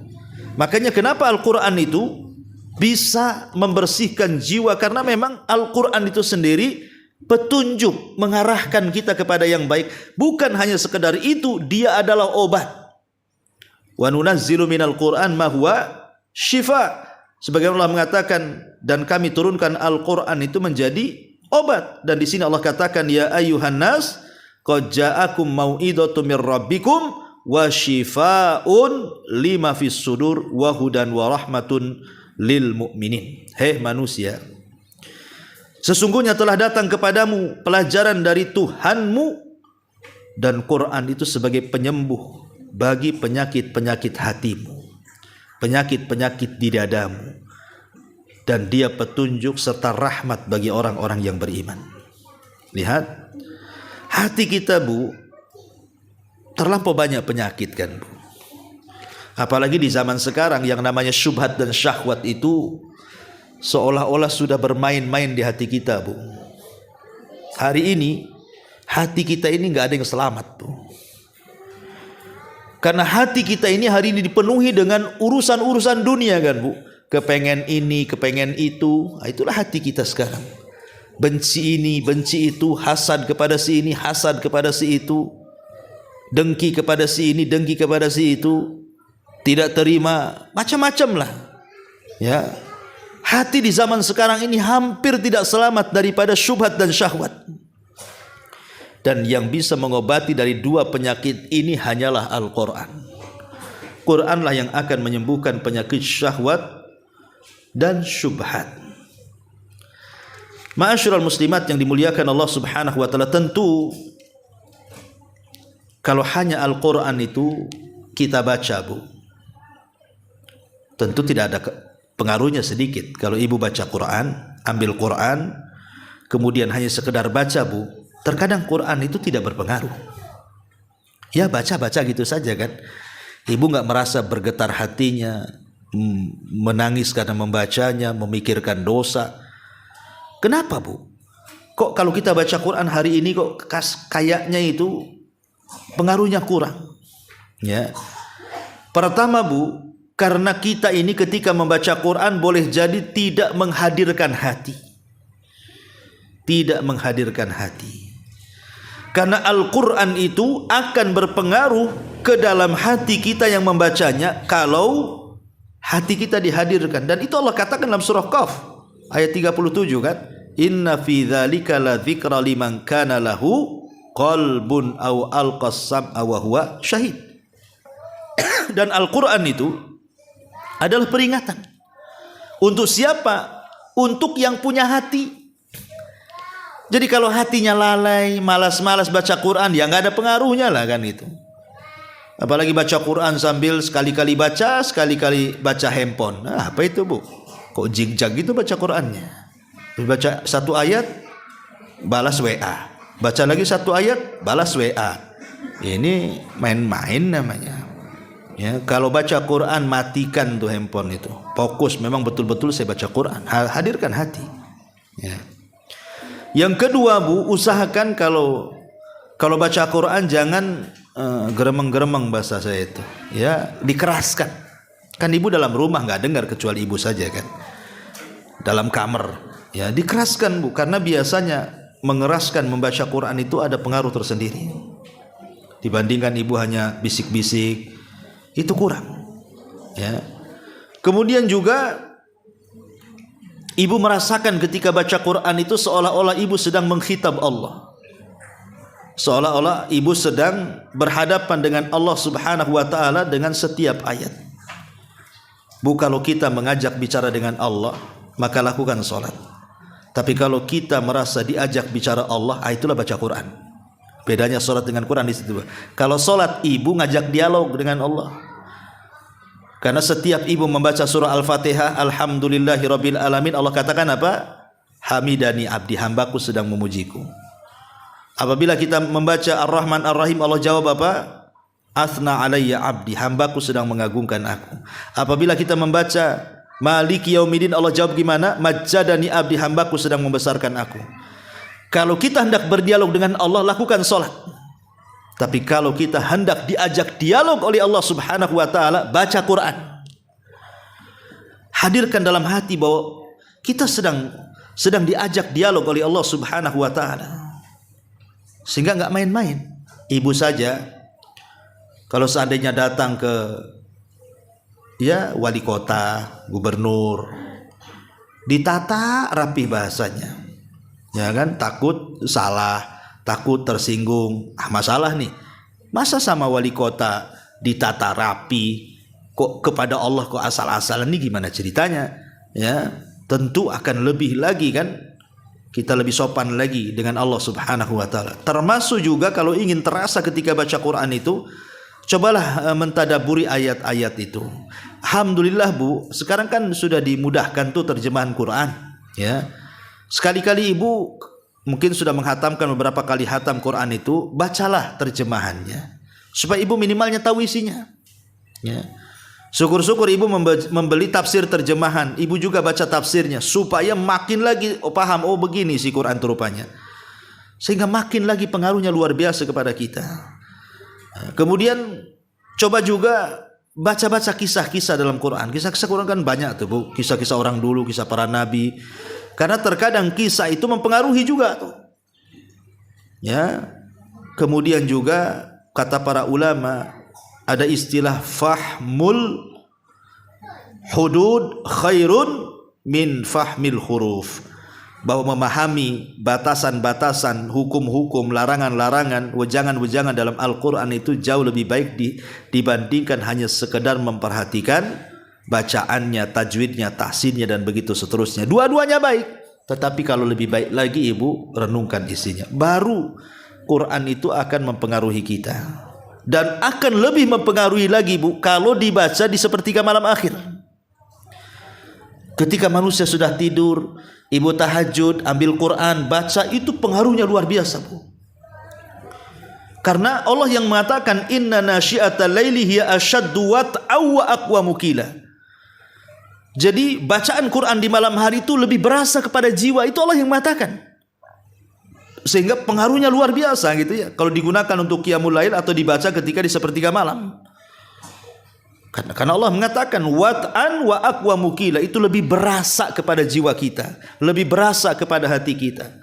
Makanya kenapa Al-Quran itu bisa membersihkan jiwa, karena memang Al-Quran itu sendiri petunjuk, mengarahkan kita kepada yang baik. Bukan hanya sekedar itu, dia adalah obat. Wa nunazzilu minal Qur'an ma huwa syifa. Sebagaimana Allah mengatakan, dan kami turunkan Al-Qur'an itu menjadi obat. Dan di sini Allah katakan, ya ayyuhan nas qad ja'akum mau'idhatum mir rabbikum wa syifaun lima fis sudur wa hudan wa rahmatun lil mu'minin. Hei manusia, sesungguhnya telah datang kepadamu pelajaran dari Tuhanmu, dan Quran itu sebagai penyembuh bagi penyakit-penyakit hatimu, penyakit-penyakit di dadamu, dan dia petunjuk serta rahmat bagi orang-orang yang beriman. Lihat, hati kita, Bu, terlampau banyak penyakit kan, Bu. Apalagi di zaman sekarang yang namanya syubhat dan syahwat itu seolah-olah sudah bermain-main di hati kita, Bu. Hari ini hati kita ini nggak ada yang selamat, Bu. Karena hati kita ini hari ini dipenuhi dengan urusan-urusan dunia kan, Bu. Kepengen ini, kepengen itu. Nah, itulah hati kita sekarang. Benci ini, benci itu, hasad kepada si ini, hasad kepada si itu, dengki kepada si ini, dengki kepada si itu, tidak terima, macam-macam lah. Ya. Hati di zaman sekarang ini hampir tidak selamat daripada syubhat dan syahwat. Dan yang bisa mengobati dari dua penyakit ini hanyalah Al-Quran. Quranlah yang akan menyembuhkan penyakit syahwat dan syubhat. Ma'asyiral muslimat yang dimuliakan Allah Subhanahu wa taala, tentu kalau hanya Al-Quran itu kita baca, Bu, tentu tidak ada pengaruhnya sedikit. Kalau ibu baca Quran, ambil Quran, kemudian hanya sekedar baca, Bu, terkadang Quran itu tidak berpengaruh. Ya baca-baca gitu saja kan. Ibu nggak merasa bergetar hatinya, menangis karena membacanya, memikirkan dosa. Kenapa, Bu? Kok kalau kita baca Quran hari ini kok kayaknya itu pengaruhnya kurang? Ya. Pertama, Bu, karena kita ini ketika membaca Quran boleh jadi tidak menghadirkan hati. Tidak menghadirkan hati. Karena Al-Quran itu akan berpengaruh ke dalam hati kita yang membacanya kalau hati kita dihadirkan. Dan itu Allah katakan dalam surah Qaf ayat 37 kan, inna fi dzalika la dzikra liman kana lahu qalbun aw alqas sam'a wa huwa syahid. Dan Al-Quran itu adalah peringatan. Untuk siapa? Untuk yang punya hati. Jadi kalau hatinya lalai, malas-malas baca Quran, ya nggak ada pengaruhnya lah kan itu. Apalagi baca Quran sambil sekali-kali baca handphone. Nah, apa itu, Bu? Kok jigjag gitu baca Qurannya? Baca satu ayat, balas WA. Baca lagi satu ayat, balas WA. Ini main-main namanya. Ya, kalau baca Quran matikan tuh handphone itu. Fokus, memang betul-betul saya baca Quran. Hadirkan hati. Ya. Yang kedua, Bu, usahakan kalau baca Quran jangan geremeng-geremeng bahasa saya itu. Ya, dikeraskan. Kan ibu dalam rumah nggak dengar kecuali ibu saja kan. Dalam kamar, ya dikeraskan, Bu, karena biasanya mengeraskan membaca Quran itu ada pengaruh tersendiri. Dibandingkan ibu hanya bisik-bisik, itu kurang. Ya. Kemudian juga ibu merasakan ketika baca Quran itu seolah-olah ibu sedang mengkhitab Allah. Seolah-olah ibu sedang berhadapan dengan Allah Subhanahu wa taala dengan setiap ayat. Bu, kalau kita mengajak bicara dengan Allah, maka lakukan salat. Tapi kalau kita merasa diajak bicara Allah, itulah baca Quran. Bedanya salat dengan Quran di situ. Kalau salat ibu ngajak dialog dengan Allah. Karena setiap ibu membaca surah Al-Fatihah, alhamdulillahirabbil alamin, Allah katakan apa? Hamidani abdi, hambaku sedang memujiku. Apabila kita membaca Ar-Rahman Ar-Rahim, Allah jawab apa? Athna alayya abdi, hambaku sedang mengagungkan aku. Apabila kita membaca Maliki Yaumiddin, Allah jawab gimana? Majjadani abdi, hambaku sedang membesarkan aku. Kalau kita hendak berdialog dengan Allah, lakukan salat. Tapi kalau kita hendak diajak dialog oleh Allah Subhanahu wa taala, baca Quran. Hadirkan dalam hati bahwa kita sedang sedang diajak dialog oleh Allah Subhanahu wa taala. Sehingga enggak main-main. Ibu saja kalau seandainya datang ke wali kota, gubernur, ditata rapi bahasanya. Ya kan, takut salah, takut tersinggung. Masalah nih. Masa sama wali kota ditata rapi, kok kepada Allah kok asal-asalan, nih gimana ceritanya? Ya, tentu akan lebih lagi kan, kita lebih sopan lagi dengan Allah Subhanahu wa taala. Termasuk juga kalau ingin terasa ketika baca Quran itu, cobalah mentadaburi ayat-ayat itu. Alhamdulillah Bu, sekarang kan sudah dimudahkan tuh terjemahan Quran, ya. Sekali-kali Ibu mungkin sudah menghatamkan beberapa kali hatam Quran itu, bacalah terjemahannya supaya Ibu minimalnya tahu isinya, ya. Syukur-syukur Ibu membeli tafsir terjemahan, Ibu juga baca tafsirnya supaya makin lagi paham, oh begini si Quran itu rupanya. Sehingga makin lagi pengaruhnya luar biasa kepada kita. Kemudian coba juga baca-baca kisah-kisah dalam Quran. Kisah-kisah Quran kan banyak tuh Bu, kisah-kisah orang dulu, kisah para nabi. Karena terkadang kisah itu mempengaruhi juga tuh. Ya. Kemudian juga kata para ulama, ada istilah fahmul hudud khairun min fahmil huruf, bahwa memahami batasan-batasan, hukum-hukum, larangan-larangan, wejangan-wejangan dalam Al-Quran itu jauh lebih baik dibandingkan hanya sekedar memperhatikan bacaannya, tajwidnya, tahsinnya, dan begitu seterusnya. Dua-duanya baik, tetapi kalau lebih baik lagi Ibu renungkan isinya. Baru Quran itu akan mempengaruhi kita. Dan akan lebih mempengaruhi lagi Bu kalau dibaca di sepertiga malam akhir. Ketika manusia sudah tidur, Ibu tahajud, ambil Quran, baca, itu pengaruhnya luar biasa Bu. Karena Allah yang mengatakan inna nasyi'atal laili hiya ashaddu wat'aw wa aqwamu qila. Jadi bacaan Quran di malam hari itu lebih berasa kepada jiwa, itu Allah yang mengatakan. Sehingga pengaruhnya luar biasa gitu ya, kalau digunakan untuk qiyamul lail atau dibaca ketika di sepertiga malam. Karena Allah mengatakan wat'an wa aqwamu qila, itu lebih berasa kepada jiwa kita, lebih berasa kepada hati kita.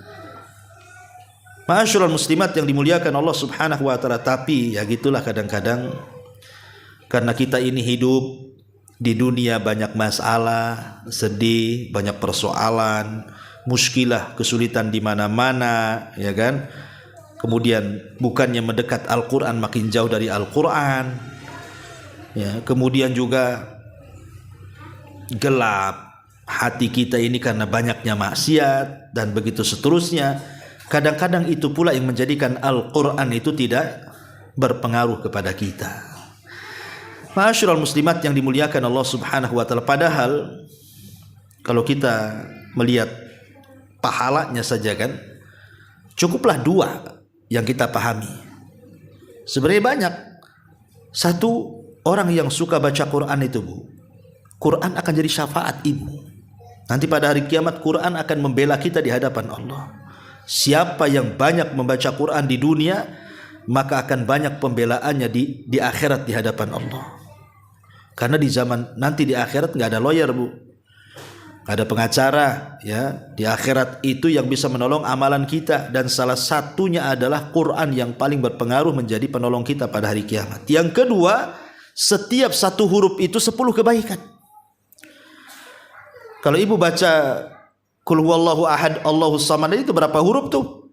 Ma'asyiral muslimat yang dimuliakan Allah Subhanahu wa taala, tapi ya gitulah kadang-kadang karena kita ini hidup di dunia banyak masalah, sedih, banyak persoalan, muskilah, kesulitan di mana-mana, ya kan? Kemudian bukannya mendekat Al-Qur'an, makin jauh dari Al-Qur'an. Ya, kemudian juga gelap hati kita ini karena banyaknya maksiat dan begitu seterusnya. Kadang-kadang itu pula yang menjadikan Al-Qur'an itu tidak berpengaruh kepada kita. Ma'asyiral muslimat yang dimuliakan Allah Subhanahu wa taala, padahal kalau kita melihat pahalanya saja kan, cukuplah dua yang kita pahami. Sebenarnya banyak. Satu, orang yang suka baca Quran itu Bu, Quran akan jadi syafaat Ibu. Nanti pada hari kiamat Quran akan membela kita di hadapan Allah. Siapa yang banyak membaca Quran di dunia, maka akan banyak pembelaannya di akhirat di hadapan Allah. Karena di zaman nanti di akhirat nggak ada lawyer Bu, nggak ada pengacara, ya. Di akhirat itu yang bisa menolong amalan kita, dan salah satunya adalah Quran yang paling berpengaruh menjadi penolong kita pada hari kiamat. Yang kedua, setiap satu huruf itu 10 kebaikan. Kalau Ibu baca Qul huwallahu ahad Allahus samad itu berapa huruf tuh?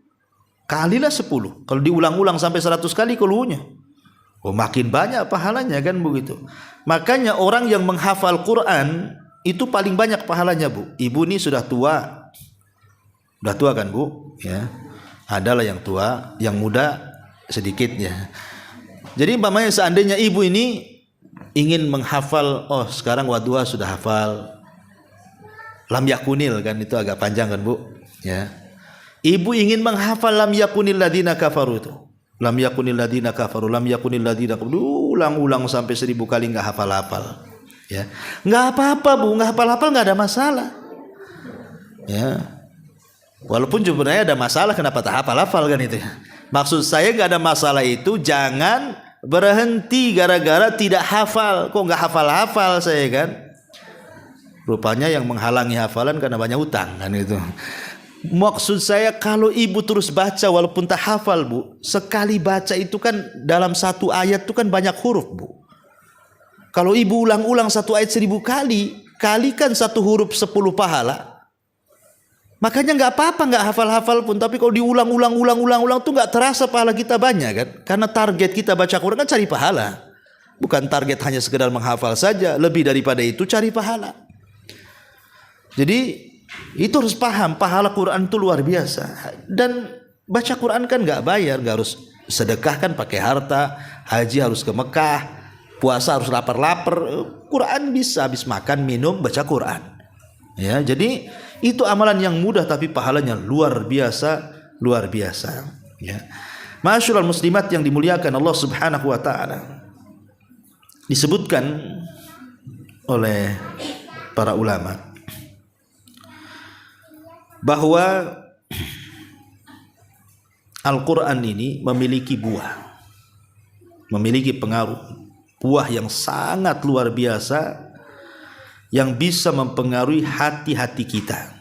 Kalilah 10. Kalau diulang-ulang sampai 100 kali qulhunya, oh makin banyak pahalanya kan begitu. Makanya orang yang menghafal Quran itu paling banyak pahalanya Bu. Ibu ini sudah tua. Sudah tua kan Bu? Ya. Adalah yang tua, yang muda sedikit ya. Jadi umpamanya seandainya Ibu ini ingin menghafal, oh sekarang wadduha sudah hafal lam yakunil kan, itu agak panjang kan Bu, ya. Ibu ingin menghafal lam yakunil ladina kafaru itu. Lam yakunil ladina kafaru, lam yakunil ladina kafaru. Ulang-ulang sampai 1000 kali enggak hafal-hafal. Ya. Enggak apa-apa Bu, enggak hafal-hafal enggak ada masalah. Ya. Walaupun sebenarnya ada masalah, kenapa tak hafal-hafal kan itu. Maksud saya enggak ada masalah itu jangan berhenti gara-gara tidak hafal. Kok enggak hafal-hafal saya kan? Rupanya yang menghalangi hafalan karena banyak utang kan itu. Maksud saya kalau ibu terus baca walaupun tak hafal Bu, sekali baca itu kan dalam satu ayat itu kan banyak huruf Bu. Kalau ibu ulang-ulang satu ayat 1000 kali, kalikan satu huruf 10 pahala. Makanya nggak apa-apa nggak hafal-hafal pun, tapi kalau diulang-ulang tuh nggak terasa pahala kita banyak kan? Karena target kita baca Quran kan cari pahala, bukan target hanya sekedar menghafal saja. Lebih daripada itu cari pahala. Jadi itu harus paham, pahala Quran itu luar biasa. Dan baca Quran kan nggak bayar, nggak harus sedekah kan pakai harta, haji harus ke Mekah, puasa harus lapar-lapar. Quran bisa habis makan minum baca Quran. Ya, jadi itu amalan yang mudah tapi pahalanya luar biasa, luar biasa. Ya. Ma'asyiral muslimat yang dimuliakan Allah Subhanahu wa taala. Disebutkan oleh para ulama bahwa Al-Quran ini memiliki buah, memiliki pengaruh, buah yang sangat luar biasa yang bisa mempengaruhi hati-hati kita.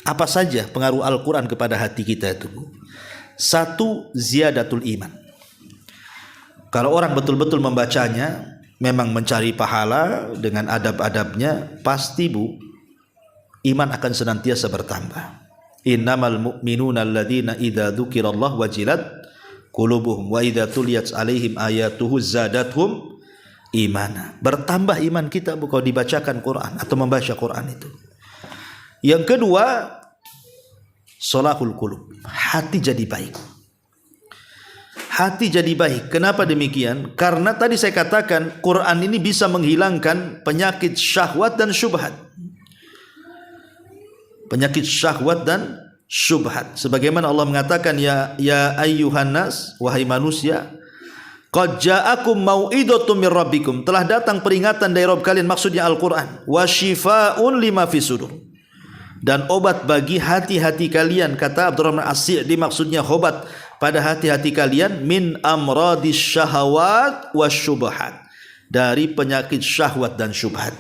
Apa saja pengaruh Al-Quran kepada hati kita itu? Satu, ziyadatul iman. Kalau orang betul-betul membacanya, memang mencari pahala dengan adab-adabnya, pasti Bu, iman akan senantiasa bertambah. Innamal mu'minuna alladzina idza dzukirallahu wajilat qulubuhum wa idza tuliyat alaihim ayatuhu zadatuhum imana. Bertambah iman kita kalau dibacakan Quran atau membaca Quran itu. Yang kedua, sholahul qulub. Hati jadi baik. Hati jadi baik. Kenapa demikian? Karena tadi saya katakan Quran ini bisa menghilangkan penyakit syahwat dan syubhat. Penyakit syahwat dan syubhat. Sebagaimana Allah mengatakan, ya ayyuhan nas, wahai manusia, qad ja'akum mau'idatun mir rabbikum, telah datang peringatan dari Rabb kalian, maksudnya Al-Qur'an, wa syifaa'un lima fis sudur, dan obat bagi hati-hati kalian. Kata Abdurrahman As-Sa'di, maksudnya obat pada hati-hati kalian, min amradis syahawat wasyubhat, dari penyakit syahwat dan syubhat.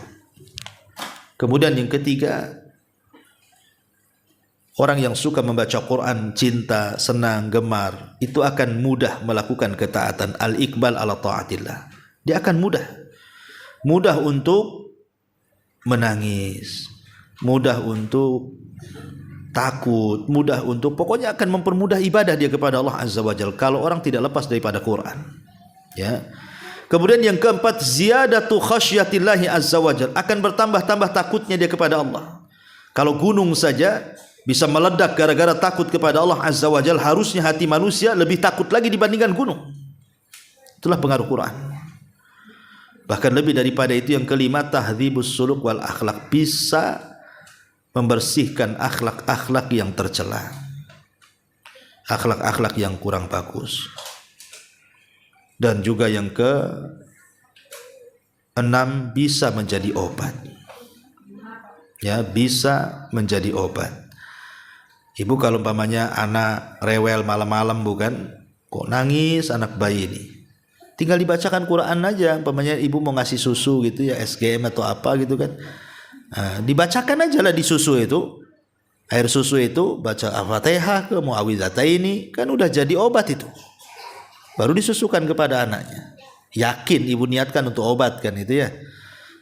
Kemudian yang ketiga, orang yang suka membaca Quran, cinta, senang, gemar, itu akan mudah melakukan ketaatan. Al-iqbal ala ta'atillah. Dia akan mudah untuk menangis, mudah untuk takut, mudah untuk, pokoknya akan mempermudah ibadah dia kepada Allah Azza wa Jalla kalau orang tidak lepas daripada Quran. Ya. Kemudian yang keempat, ziyadatu khasyatillahi Azza wa Jalla, akan bertambah-tambah takutnya dia kepada Allah. Kalau gunung saja bisa meledak gara-gara takut kepada Allah Azza wa Jalla, harusnya hati manusia lebih takut lagi dibandingkan gunung. Itulah pengaruh Quran. Bahkan lebih daripada itu, yang kelima, tahdzibus suluk wal akhlak, bisa membersihkan akhlak-akhlak yang tercela, akhlak-akhlak yang kurang bagus. Dan juga yang keenam, bisa menjadi obat. Ya, bisa menjadi obat. Ibu kalau umpamanya anak rewel malam-malam, bukan kok nangis anak bayi ini, tinggal dibacakan Quran aja. Umpamanya ibu mau ngasih susu gitu ya, SGM atau apa gitu kan, nah, dibacakan aja lah di susu itu, air susu itu, baca Al-Fatihah ke Muawwidhataini, kan udah jadi obat itu. Baru disusukan kepada anaknya. Yakin ibu niatkan untuk obat kan itu ya.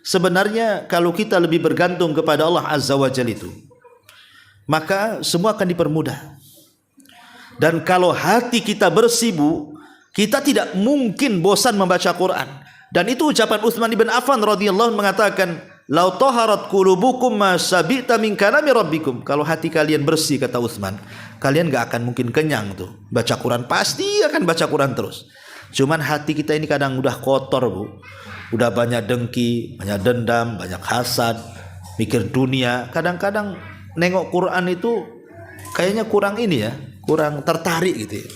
Sebenarnya kalau kita lebih bergantung kepada Allah Azza wa Jalla itu, maka semua akan dipermudah. Dan kalau hati kita bersih Bu, kita tidak mungkin bosan membaca Quran. Dan itu ucapan Utsman bin Affan radhiyallahu anhu mengatakan, lau taharat qulubukum ma sabita min kalami rabbikum. Kalau hati kalian bersih, kata Utsman, kalian gak akan mungkin kenyang tuh. Baca Quran pasti akan baca Quran terus. Cuman hati kita ini kadang udah kotor Bu. Udah banyak dengki, banyak dendam, banyak hasad, mikir dunia. Kadang-kadang nengok Quran itu kayaknya kurang ini ya, kurang tertarik gitu ya.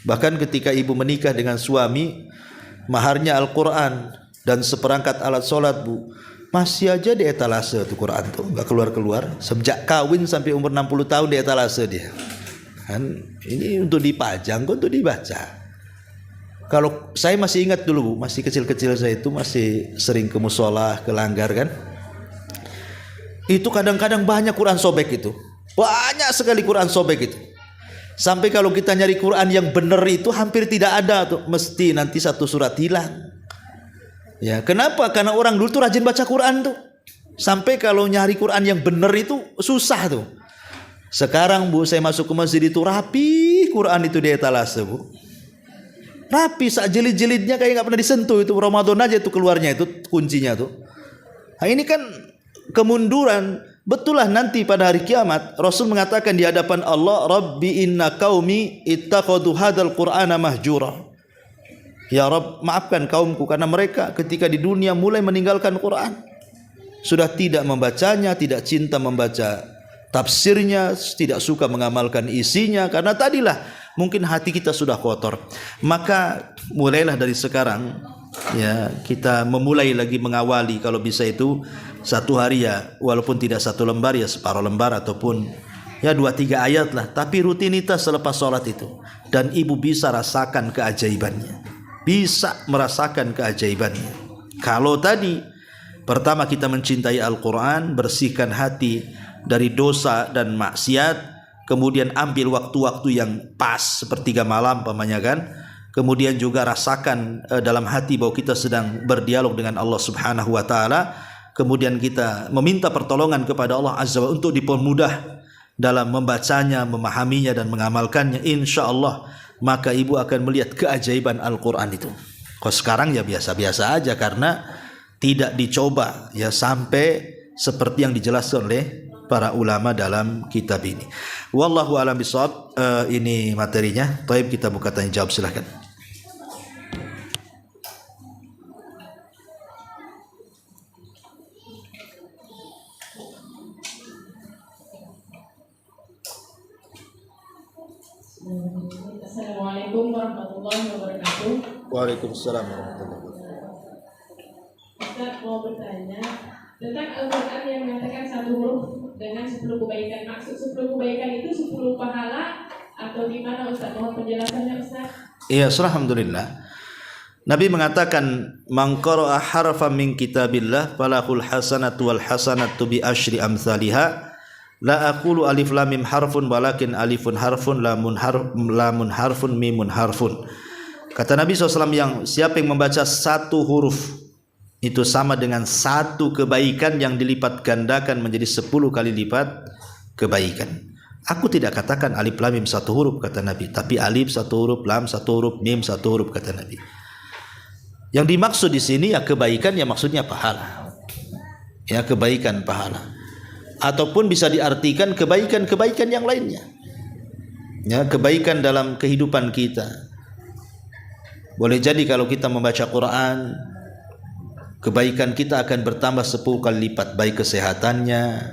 Bahkan ketika ibu menikah dengan suami, maharnya Al-Quran dan seperangkat alat sholat Bu, masih aja di etalase tuh Quran tuh, gak keluar-keluar. Sejak kawin sampai umur 60 tahun di etalase dia. Kan ini untuk dipajang, untuk dibaca. Kalau saya masih ingat dulu Bu, masih kecil-kecil saya itu masih sering ke musola, ke langgar kan. Itu kadang-kadang banyak Quran sobek itu. Banyak sekali Quran sobek itu. Sampai kalau kita nyari Quran yang benar itu hampir tidak ada tuh. Mesti nanti satu surat hilang. Ya, kenapa? Karena orang dulu tuh rajin baca Quran tuh. Sampai kalau nyari Quran yang benar itu susah tuh. Sekarang Bu, saya masuk ke masjid itu rapi Quran itu di etalase Bu. Rapi, sak jilid-jilidnya kayak nggak pernah disentuh itu. Ramadan aja itu keluarnya itu kuncinya tuh. Nah ini kan kemunduran. Betul lah nanti pada hari kiamat Rasul mengatakan di hadapan Allah, Rabbi inna qaumi ittakhadhu hadzal qur'ana mahjura. Ya Rabb, maafkan kaumku karena mereka ketika di dunia mulai meninggalkan Quran. Sudah tidak membacanya, tidak cinta membaca tafsirnya, tidak suka mengamalkan isinya karena tadilah mungkin hati kita sudah kotor. Maka mulailah dari sekarang ya kita memulai lagi mengawali, kalau bisa itu satu hari ya walaupun tidak satu lembar ya separuh lembar ataupun ya 2-3 ayat lah, tapi rutinitas selepas sholat itu. Dan ibu bisa rasakan keajaibannya, bisa merasakan keajaibannya. Kalau tadi pertama kita mencintai Al-Quran, bersihkan hati dari dosa dan maksiat, kemudian ambil waktu-waktu yang pas sepertiga malam pamannya kan. Kemudian juga rasakan dalam hati bahwa kita sedang berdialog dengan Allah Subhanahu wa taala. Kemudian kita meminta pertolongan kepada Allah Azza wa untuk dipermudah dalam membacanya, memahaminya dan mengamalkannya. Insya-Allah maka ibu akan melihat keajaiban Al-Quran itu. Kalau sekarang ya biasa-biasa aja karena tidak dicoba ya sampai seperti yang dijelaskan oleh para ulama dalam kitab ini. Wallahu a'lam bishawab. Ini materinya. Baik, kita buka tanya jawab, silakan. Assalamualaikum warahmatullahi wabarakatuh. Waalaikumsalam warahmatullahi wabarakatuh. Ustaz mau bertanya tentang Al-Quran yang mengatakan satu huruf dengan 10 kebaikan. Maksud 10 kebaikan itu 10 pahala atau gimana Ustaz? Mohon penjelasannya Ustaz. Iya, alhamdulillah. Nabi mengatakan man qara'a harfan min kitabillah falahul hasanatu wal hasanatu bi asyri amsalihha. La aqulu alif lam mim harfun walakin alifun harfun lamun harfun mimun harfun. Kata Nabi SAW, yang siapa yang membaca satu huruf itu sama dengan satu kebaikan yang dilipat gandakan menjadi 10 kali lipat kebaikan. Aku tidak katakan alif lam mim satu huruf kata Nabi, tapi alif satu huruf, lam satu huruf, mim satu huruf kata Nabi. Yang dimaksud di sini ya kebaikan, ya maksudnya pahala. Ya kebaikan pahala. Ataupun bisa diartikan kebaikan-kebaikan yang lainnya. Ya, kebaikan dalam kehidupan kita. Boleh jadi kalau kita membaca Quran, kebaikan kita akan bertambah 10 kali lipat, baik kesehatannya,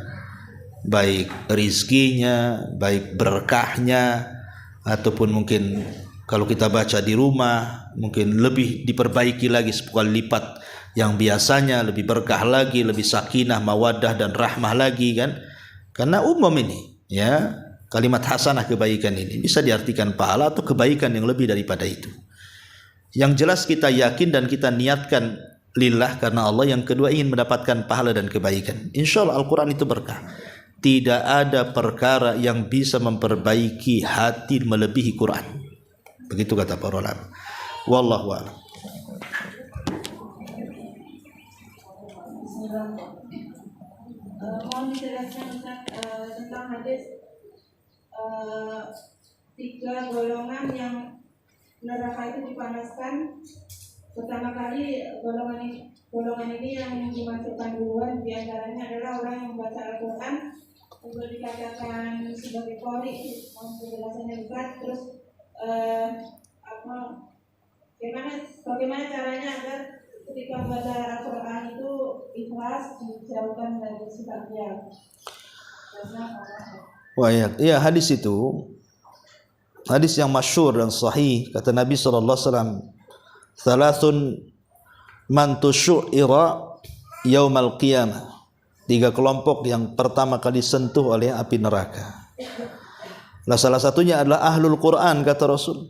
baik rizkinya, baik berkahnya, ataupun mungkin kalau kita baca di rumah mungkin lebih diperbaiki lagi 10 kali lipat yang biasanya, lebih berkah lagi, lebih sakinah, mawaddah dan rahmah lagi kan. Karena umum ini ya, kalimat hasanah kebaikan ini bisa diartikan pahala atau kebaikan yang lebih daripada itu. Yang jelas kita yakin dan kita niatkan lillah karena Allah. Yang kedua ingin mendapatkan pahala dan kebaikan. Insyaallah Al-Quran itu berkah. Tidak ada perkara yang bisa memperbaiki hati melebihi Quran. Begitu kata para ulama. Wallahu a'lam. Mohon dijelaskan Ustaz tentang hadis 3 golongan yang neraka itu dipanaskan. Pertama kali golongan ini yang dimasukkan duluan, diantaranya adalah orang yang membaca Al-Quran untuk dikatakan sebagai qori. Mohon penjelasannya Ustaz. Terus bagaimana caranya agar ketika membaca Al-Quran itu ikhlas, dijauhkan dari sifat riya. Wah ya, hadis itu hadis yang masyhur dan sahih. Kata Nabi SAW, Thalathun man tusyu'ira yaumal qiyamah. 3 kelompok yang pertama kali sentuh oleh api neraka. Nah, salah satunya adalah ahlul Quran kata Rasul.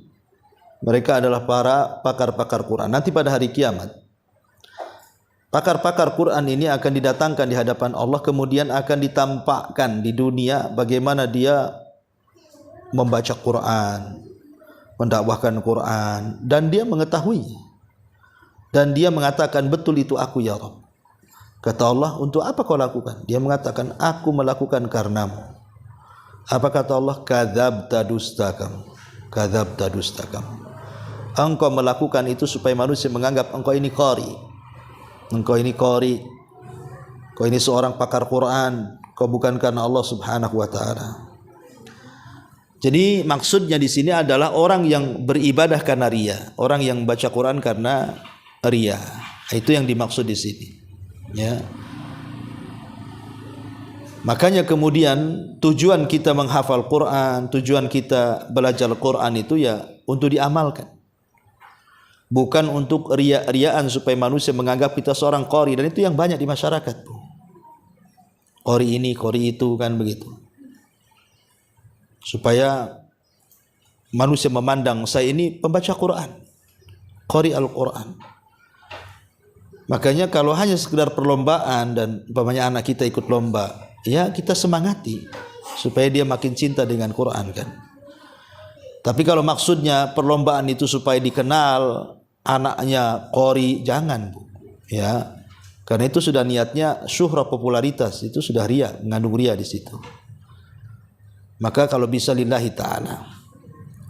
Mereka adalah para pakar-pakar Quran. Nanti pada hari kiamat pakar-pakar Quran ini akan didatangkan di hadapan Allah, kemudian akan ditampakkan di dunia bagaimana dia membaca Quran, mendakwahkan Quran, dan dia mengetahui, dan dia mengatakan, betul itu aku ya Rabb. Kata Allah, untuk apa kau lakukan? Dia mengatakan, aku melakukan karenamu. Apa kata Allah? Kadzabta dustakam, kadzabta dustakam. Engkau melakukan itu supaya manusia menganggap engkau ini qari, engkau ini qari, kau ini seorang pakar Quran, kau bukan karena Allah Subhanahu wa taala. Jadi maksudnya di sini adalah orang yang beribadah karena riya, orang yang baca Quran karena riya. Itu yang dimaksud di sini. Ya. Makanya kemudian tujuan kita menghafal Quran, tujuan kita belajar Quran itu ya untuk diamalkan. Bukan untuk riya-riyaan supaya manusia menganggap kita seorang qari, dan itu yang banyak di masyarakat. Qari ini, qari itu, kan begitu. Supaya manusia memandang saya ini pembaca Quran, qari Al-Quran. Makanya kalau hanya sekedar perlombaan dan umpamanya anak kita ikut lomba, ya kita semangati supaya dia makin cinta dengan Quran, kan. Tapi kalau maksudnya perlombaan itu supaya dikenal anaknya qari, jangan, Bu. Ya. Karena itu sudah niatnya syuhrah, popularitas, itu sudah riya, mengandung riya di situ. Maka kalau bisa lillahi ta'ala.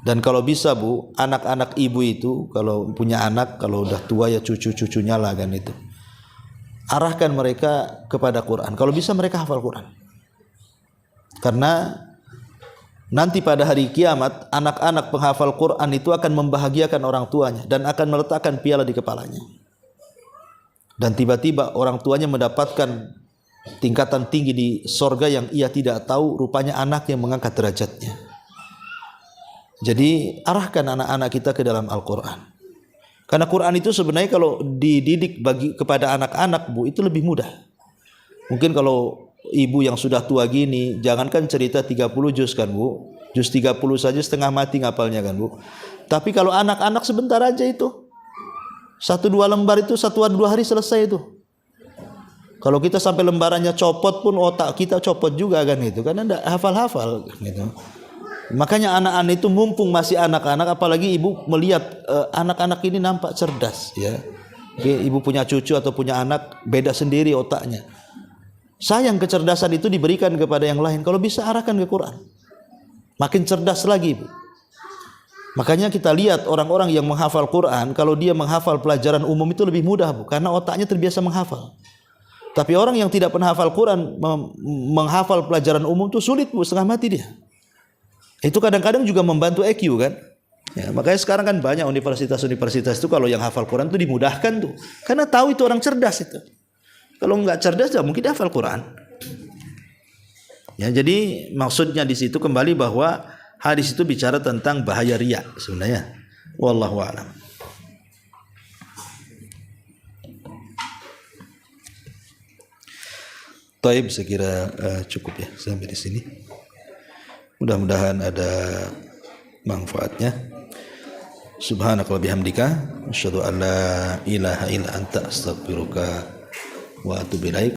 Dan kalau bisa, Bu, anak-anak ibu itu kalau punya anak, kalau udah tua ya cucu-cucunya lah, kan itu. Arahkan mereka kepada Quran. Kalau bisa mereka hafal Quran. Karena nanti pada hari kiamat anak-anak penghafal Quran itu akan membahagiakan orang tuanya dan akan meletakkan piala di kepalanya. Dan tiba-tiba orang tuanya mendapatkan tingkatan tinggi di sorga yang ia tidak tahu, rupanya anak yang mengangkat derajatnya. Jadi arahkan anak-anak kita ke dalam Al-Quran. Karena Quran itu sebenarnya kalau dididik kepada anak-anak, Bu, itu lebih mudah. Mungkin kalau ibu yang sudah tua gini, jangankan cerita 30 juz, kan, Bu. Juz 30 saja setengah mati ngapalnya, kan, Bu. Tapi kalau anak-anak sebentar aja itu. 1-2 lembar itu 1-2 hari selesai itu. Kalau kita sampai lembarannya copot pun otak kita copot juga, kan, gitu. Karena enggak hafal-hafal, gitu. Makanya anak-anak itu mumpung masih anak-anak, apalagi ibu melihat anak-anak ini nampak cerdas, ya. Oke, ibu punya cucu atau punya anak, beda sendiri otaknya. Sayang kecerdasan itu diberikan kepada yang lain. Kalau bisa arahkan ke Quran, makin cerdas lagi, Bu. Makanya kita lihat orang-orang yang menghafal Quran, kalau dia menghafal pelajaran umum itu lebih mudah, Bu, karena otaknya terbiasa menghafal. Tapi orang yang tidak pernah hafal Quran menghafal pelajaran umum itu sulit, Bu, setengah mati dia. Itu kadang-kadang juga membantu EQ, kan. Ya, makanya sekarang kan banyak universitas-universitas itu kalau yang hafal Quran itu dimudahkan tuh, karena tahu itu orang cerdas itu. Kalau nggak cerdas ya mungkin dia hafal Quran. Ya, jadi maksudnya di situ kembali bahwa hadis itu bicara tentang bahaya riya sebenarnya. Wallahu a'lam. Taib, saya kira cukup ya sampai di sini. Mudah-mudahan ada manfaatnya. Subhanaka wa bihamdika asyhadu an la ilaha illa anta astaghfiruka wa atubu ilaik.